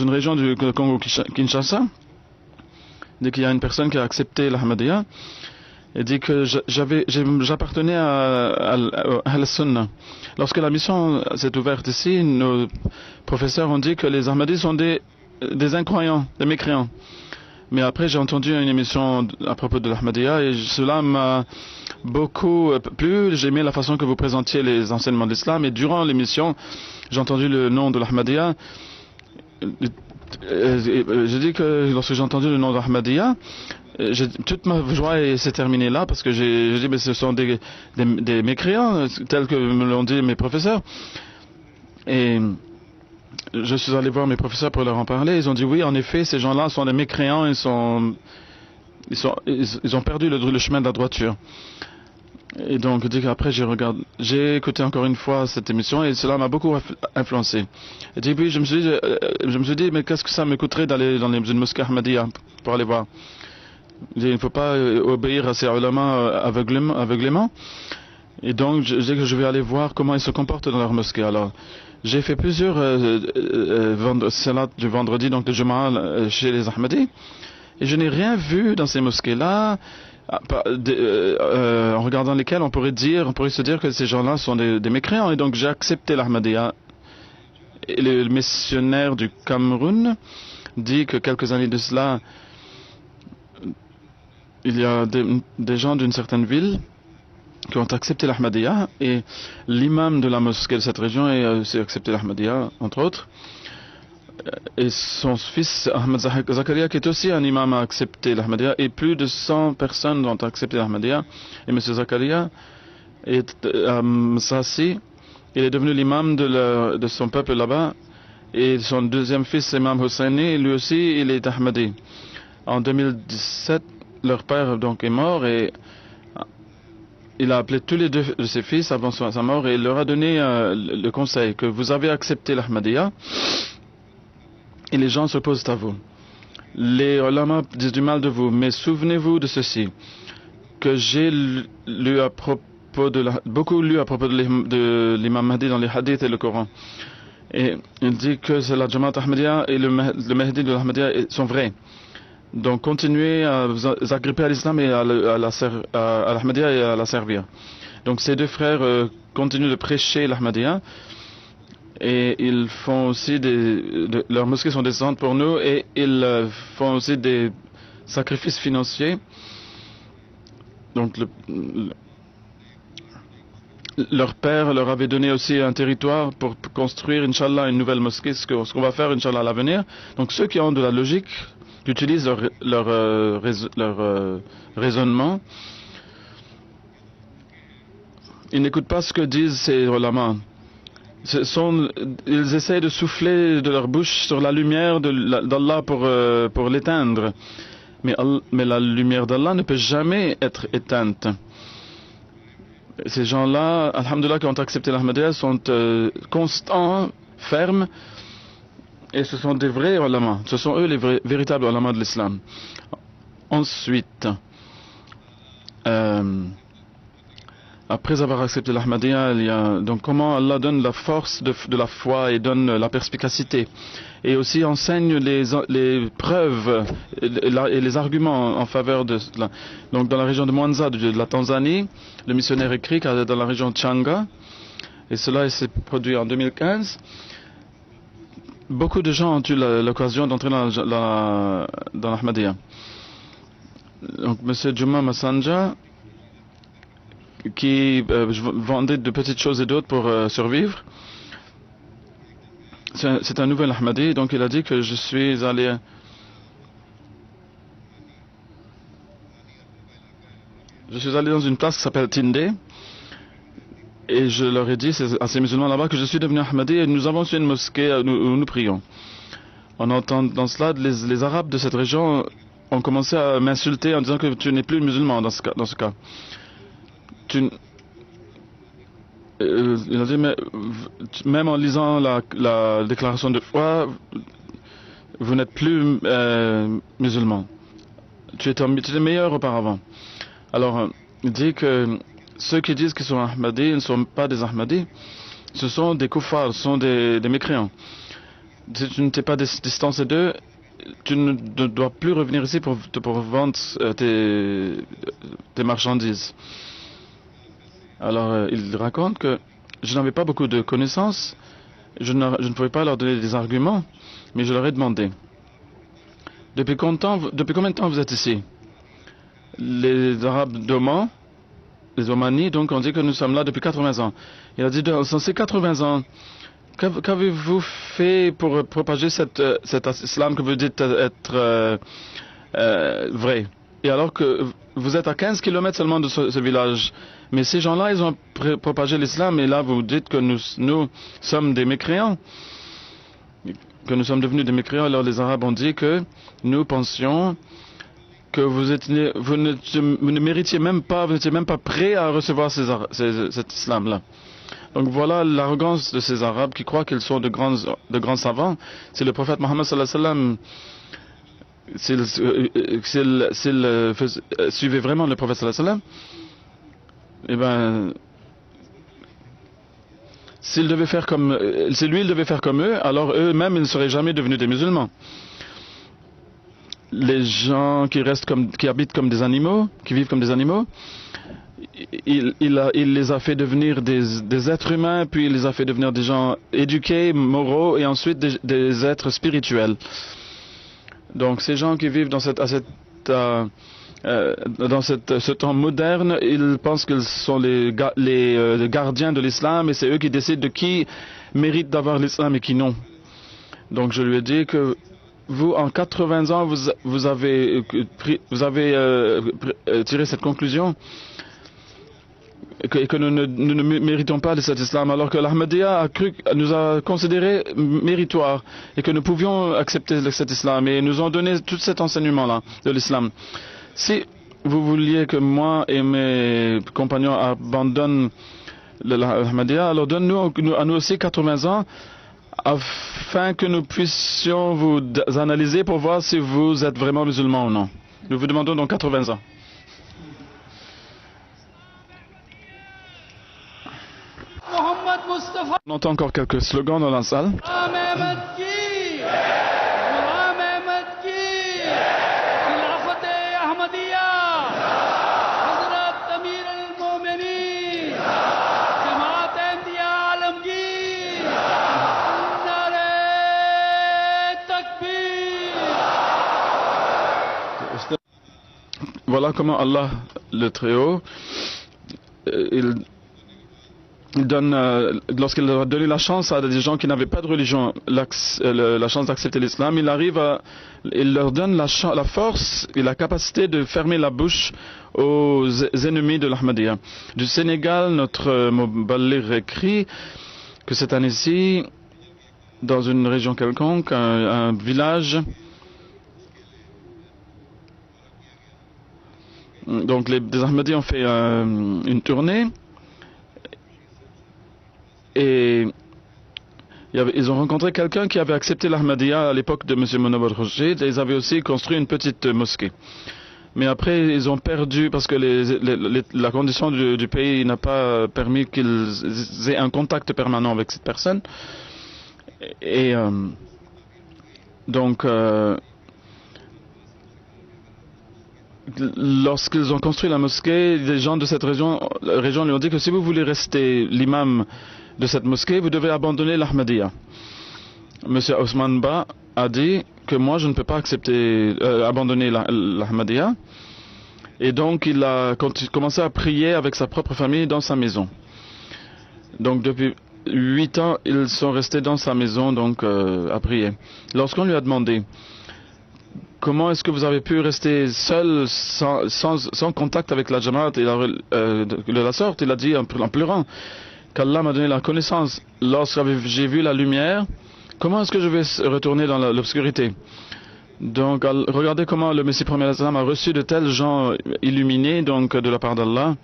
région du Congo-Kinshasa. Dès qu'il y a une personne qui a accepté l'Ahmadiyya, il dit que j'appartenais à Al-Sunnah. Lorsque la mission s'est ouverte ici, nos professeurs ont dit que les Ahmadis sont des incroyants, des mécréants. Mais après, j'ai entendu une émission à propos de l'Ahmadiyya et cela m'a beaucoup plu. J'ai aimé la façon que vous présentiez les enseignements de l'islam et durant l'émission, j'ai entendu le nom de l'Ahmadiyya. J'ai dit que lorsque j'ai entendu le nom de l'Ahmadiyya, toute ma joie s'est terminée là parce que j'ai dit mais ce sont des mécréants tels que me l'ont dit mes professeurs. Et je suis allé voir mes professeurs pour leur en parler. Ils ont dit oui, en effet, ces gens-là sont des mécréants. Ils ont perdu le chemin de la droiture. Et donc, après, j'ai écouté encore une fois cette émission et cela m'a beaucoup influencé. Et puis, je me suis dit, mais qu'est-ce que ça me coûterait d'aller dans une mosquée Ahmadiyya pour aller voir? Il ne faut pas obéir à ces ulama aveuglément. Et donc, je dis que je vais aller voir comment ils se comportent dans leur mosquée. Alors, j'ai fait plusieurs salats du vendredi, donc le Jumu'ah chez les Ahmadis. Et je n'ai rien vu dans ces mosquées-là, en regardant lesquelles on pourrait se dire que ces gens-là sont des mécréants. Et donc, j'ai accepté l'Ahmadiyya. Et le missionnaire du Cameroun dit que quelques années de cela, il y a des gens d'une certaine ville qui ont accepté l'Ahmadiyya et l'imam de la mosquée de cette région a aussi accepté l'Ahmadiyya, entre autres. Et son fils Ahmed Zakaria, qui est aussi un imam, a accepté l'Ahmadiyya et plus de 100 personnes ont accepté l'Ahmadiyya. Et M. Zakaria est à Msassi, il est devenu l'imam de son peuple là-bas. Et son deuxième fils, Imam Hosseini, lui aussi, il est Ahmadi. En 2017, leur père donc est mort et il a appelé tous les deux de ses fils avant sa mort et il leur a donné le conseil que vous avez accepté l'Ahmadiyya et les gens s'opposent à vous. Les ulama disent du mal de vous, mais souvenez-vous de ceci, que j'ai lu à propos beaucoup lu à propos de l'imam Mahdi dans les hadiths et le Coran. Et il dit que la Jamaat Ahmadiyya et le Mahdi de l'Ahmadiyya sont vrais. Donc continuez à vous agripper à l'islam et à l'Ahmadiyya et à la servir. Donc ces deux frères continuent de prêcher l'Ahmadiyya et ils font aussi leurs mosquées sont décentes pour nous et ils font aussi des sacrifices financiers. Donc leur père leur avait donné aussi un territoire pour construire, Inch'Allah, une nouvelle mosquée, ce qu'on va faire, Inch'Allah, à l'avenir. Donc ceux qui ont de la logique, qui utilisent leur raisonnement, ils n'écoutent pas ce que disent ces ulama. Ils essaient de souffler de leur bouche sur la lumière d'Allah pour l'éteindre. Mais la lumière d'Allah ne peut jamais être éteinte. Ces gens-là, alhamdoulilah, qui ont accepté l'Ahmadiyya, sont constants, fermes, et ce sont des vrais ulama. Ce sont eux les véritables ulama de l'islam. Ensuite, après avoir accepté l'Ahmadiyya, il y a donc comment Allah donne la force de la foi et donne la perspicacité. Et aussi enseigne les preuves et les arguments en faveur de cela. Donc dans la région de Mwanza, de la Tanzanie, le missionnaire écrit dans la région de Changa, et cela s'est produit en 2015. Beaucoup de gens ont eu l'occasion d'entrer dans l'Ahmadiyya. Donc M. Juma Massanja, qui vendait de petites choses et d'autres pour survivre, c'est un nouvel Ahmadi, donc il a dit que je suis allé dans une place qui s'appelle Tindé et je leur ai dit à ces musulmans là-bas que je suis devenu Ahmadi et nous avons une mosquée où nous prions. En entendant cela, les Arabes de cette région ont commencé à m'insulter en disant que tu n'es plus musulman dans ce cas. Il a dit, mais même en lisant la déclaration de foi, vous n'êtes plus musulman. Tu étais meilleur auparavant. Alors, il dit que ceux qui disent qu'ils sont Ahmadis ne sont pas des Ahmadis, ce sont des koufars, ce sont des mécréants. Si tu ne t'es pas distancé d'eux, tu ne dois plus revenir ici pour vendre tes marchandises. Alors, il raconte que je n'avais pas beaucoup de connaissances, je ne pouvais pas leur donner des arguments, mais je leur ai demandé, depuis combien de temps vous êtes ici? Les Arabes d'Oman, les Omani, donc on dit que nous sommes là depuis 80 ans. Il a dit, dans ces 80 ans, qu'avez-vous fait pour propager cet islam que vous dites être vrai? Et alors que vous êtes à 15 km seulement de ce village, mais ces gens-là, ils ont propagé l'islam, et là vous dites que nous sommes des mécréants, que nous sommes devenus des mécréants. Alors les Arabes ont dit que nous pensions que vous ne méritiez même pas, vous n'étiez même pas prêt à recevoir cet islam-là. Donc voilà l'arrogance de ces Arabes qui croient qu'ils sont de grands savants. Si le prophète Mohammed sallallahu alayhi wa sallam, s'il suivait vraiment le prophète sallallahu alayhi wa sallam, eh ben, si lui il devait faire comme eux, alors eux-mêmes ils ne seraient jamais devenus des musulmans. Les gens qui habitent comme des animaux, qui vivent comme des animaux, il les a fait devenir des êtres humains, puis il les a fait devenir des gens éduqués, moraux, et ensuite des êtres spirituels. Donc ces gens qui vivent dans ce temps moderne, ils pensent qu'ils sont les gardiens de l'islam, et c'est eux qui décident de qui mérite d'avoir l'islam et qui non. Donc je lui ai dit que vous, en 80 ans, vous avez tiré cette conclusion et que nous ne méritons pas de cet islam, alors que l'Ahmadiyya nous a considérés méritoires et que nous pouvions accepter cet islam, et nous ont donné tout cet enseignement-là de l'islam. Si vous vouliez que moi et mes compagnons abandonnent l'Ahmadiyya, alors donne-nous à nous aussi 80 ans, afin que nous puissions vous analyser pour voir si vous êtes vraiment musulman ou non. Nous vous demandons donc 80 ans. On entend encore quelques slogans dans la salle. Voilà comment Allah, le Très-Haut, il donne, lorsqu'il leur a donné la chance à des gens qui n'avaient pas de religion, la chance d'accepter l'islam, il leur donne la force et la capacité de fermer la bouche aux ennemis de l'Ahmadiyya. Du Sénégal, notre Muballigh écrit que cette année-ci, dans une région quelconque, un village, donc des Ahmadis ont fait une tournée et ils ont rencontré quelqu'un qui avait accepté l'Ahmadiyya à l'époque de M. Munawwar Khurshid, et ils avaient aussi construit une petite mosquée. Mais après ils ont perdu parce que la condition du pays n'a pas permis qu'ils aient un contact permanent avec cette personne. Et donc lorsqu'ils ont construit la mosquée, les gens de cette région lui ont dit que si vous voulez rester l'imam de cette mosquée, vous devez abandonner l'Ahmadiyya. Monsieur Ousmane Ba a dit que moi je ne peux pas abandonner l'Ahmadiyya, et donc il a commencé à prier avec sa propre famille dans sa maison. Donc depuis 8 ans, ils sont restés dans sa maison donc à prier. Lorsqu'on lui a demandé comment est-ce que vous avez pu rester seul, sans contact avec la Jamaat et de la sorte, il a dit en pleurant qu'Allah m'a donné la connaissance. Lorsque j'ai vu la lumière, comment est-ce que je vais retourner dans l'obscurité? Donc regardez comment le Messie premier a reçu de tels gens illuminés donc de la part d'Allah.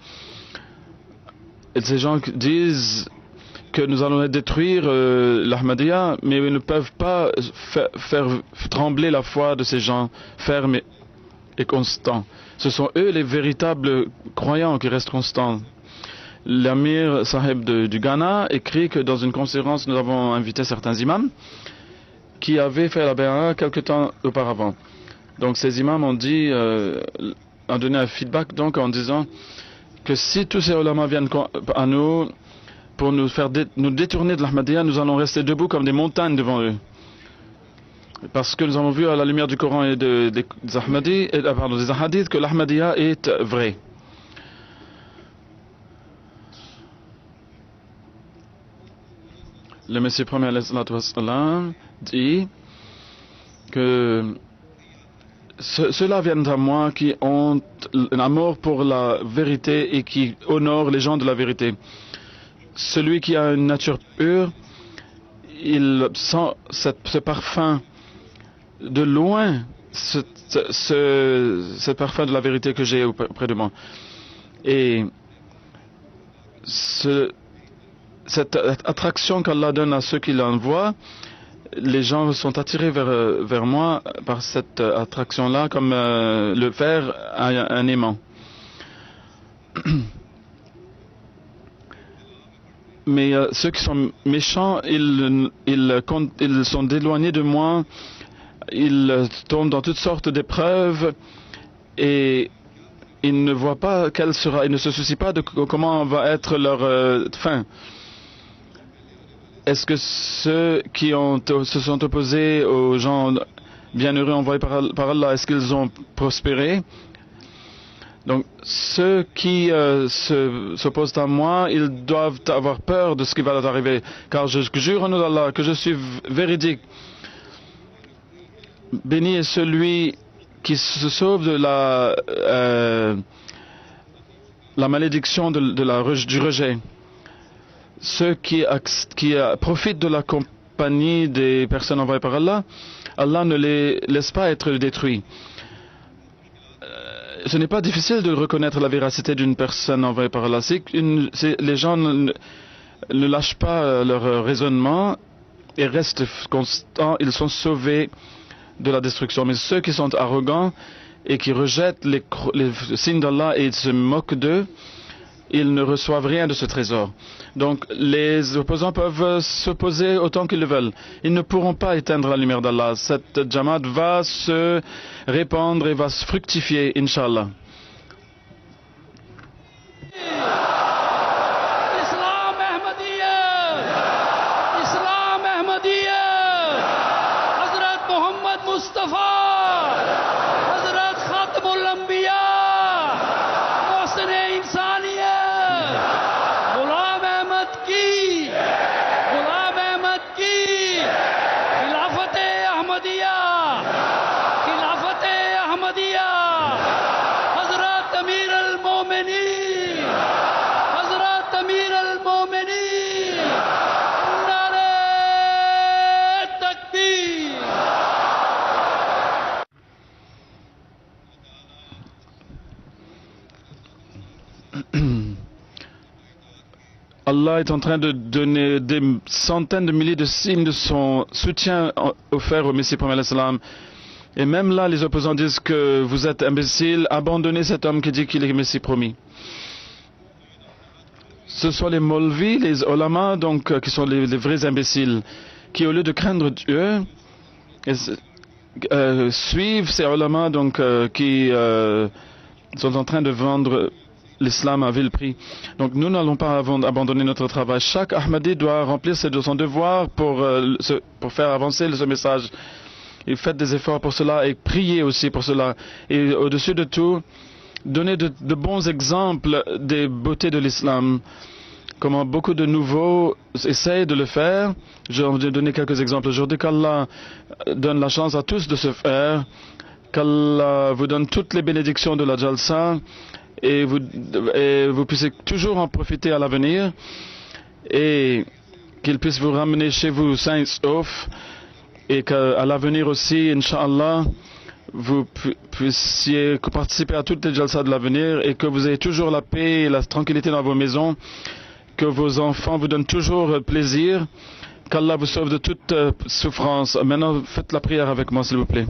Et ces gens disent que nous allons détruire l'Ahmadiyya, mais ils ne peuvent pas faire trembler la foi de ces gens fermes et constants. Ce sont eux les véritables croyants qui restent constants. L'Amir Sahib du Ghana écrit que dans une conférence, nous avons invité certains imams qui avaient fait la bay'a quelque temps auparavant. Donc ces imams ont donné un feedback donc en disant que si tous ces ulama viennent à nous pour nous détourner de l'Ahmadiyya, nous allons rester debout comme des montagnes devant eux. Parce que nous avons vu à la lumière du Coran et des hadiths que l'Ahmadiyya est vrai. Le Messie premier dit que ceux-là viennent à moi qui ont un amour pour la vérité et qui honorent les gens de la vérité. Celui qui a une nature pure, il sent ce parfum de loin ce parfum de la vérité que j'ai auprès de moi. Et cette attraction qu'Allah donne à ceux qui l'envoient, les gens sont attirés vers moi par cette attraction-là, comme le fer à un aimant. Mais ceux qui sont méchants, ils sont éloignés de moi, ils tombent dans toutes sortes d'épreuves et ils ne voient pas ils ne se soucient pas de comment va être leur fin. Est-ce que ceux qui se sont opposés aux gens bienheureux envoyés par Allah, est-ce qu'ils ont prospéré? Donc, ceux qui s'opposent à moi, ils doivent avoir peur de ce qui va leur arriver. Car je jure en nom d'Allah que je suis véridique. Béni est celui qui se sauve de la malédiction du rejet. Ceux qui profitent de la compagnie des personnes envoyées par Allah, Allah ne les laisse pas être détruits. Ce n'est pas difficile de reconnaître la véracité d'une personne envoyée par Allah. Les gens ne lâchent pas leur raisonnement et restent constants. Ils sont sauvés de la destruction. Mais ceux qui sont arrogants et qui rejettent les signes d'Allah et se moquent d'eux, ils ne reçoivent rien de ce trésor. Donc les opposants peuvent s'opposer autant qu'ils le veulent. Ils ne pourront pas éteindre la lumière d'Allah. Cette Jamaat va se répandre et va se fructifier, Inch'Allah. Islam Ahmadiyya, Hazrat Muhammad Mustafa, Hazrat Khatamul Anbiya, Mohsin-e Insaniya, Ghulam Ahmad ki, Khilafat-e Ahmadiyya, Hazrat Amir al-Mu'minin, Nare Takbir. Allah est en train de donner des centaines de milliers de signes de son soutien offert au Messie promis salam. Et même là, les opposants disent que vous êtes imbéciles, abandonnez cet homme qui dit qu'il est Messie promis. Ce sont les Molvis, les Olamas, donc, qui sont les vrais imbéciles, qui au lieu de craindre Dieu, suivent ces Olamas donc, qui sont en train de vendre l'islam à vil prix. Donc nous n'allons pas abandonner notre travail. Chaque Ahmadi doit remplir son devoir pour faire avancer ce message. Et faites des efforts pour cela et priez aussi pour cela. Et au-dessus de tout, donnez de bons exemples des beautés de l'islam. Comment beaucoup de nouveaux essayent de le faire. Je vais donner quelques exemples aujourd'hui. Qu'Allah donne la chance à tous de se faire. Qu'Allah vous donne toutes les bénédictions de la Jalsa. Et vous puissiez toujours en profiter à l'avenir. Et qu'il puisse vous ramener chez vous sains et saufs. Et qu'à l'avenir aussi, Inch'Allah, vous puissiez participer à toutes les jalsas de l'avenir et que vous ayez toujours la paix et la tranquillité dans vos maisons, que vos enfants vous donnent toujours plaisir, qu'Allah vous sauve de toute souffrance. Maintenant, faites la prière avec moi, s'il vous plaît.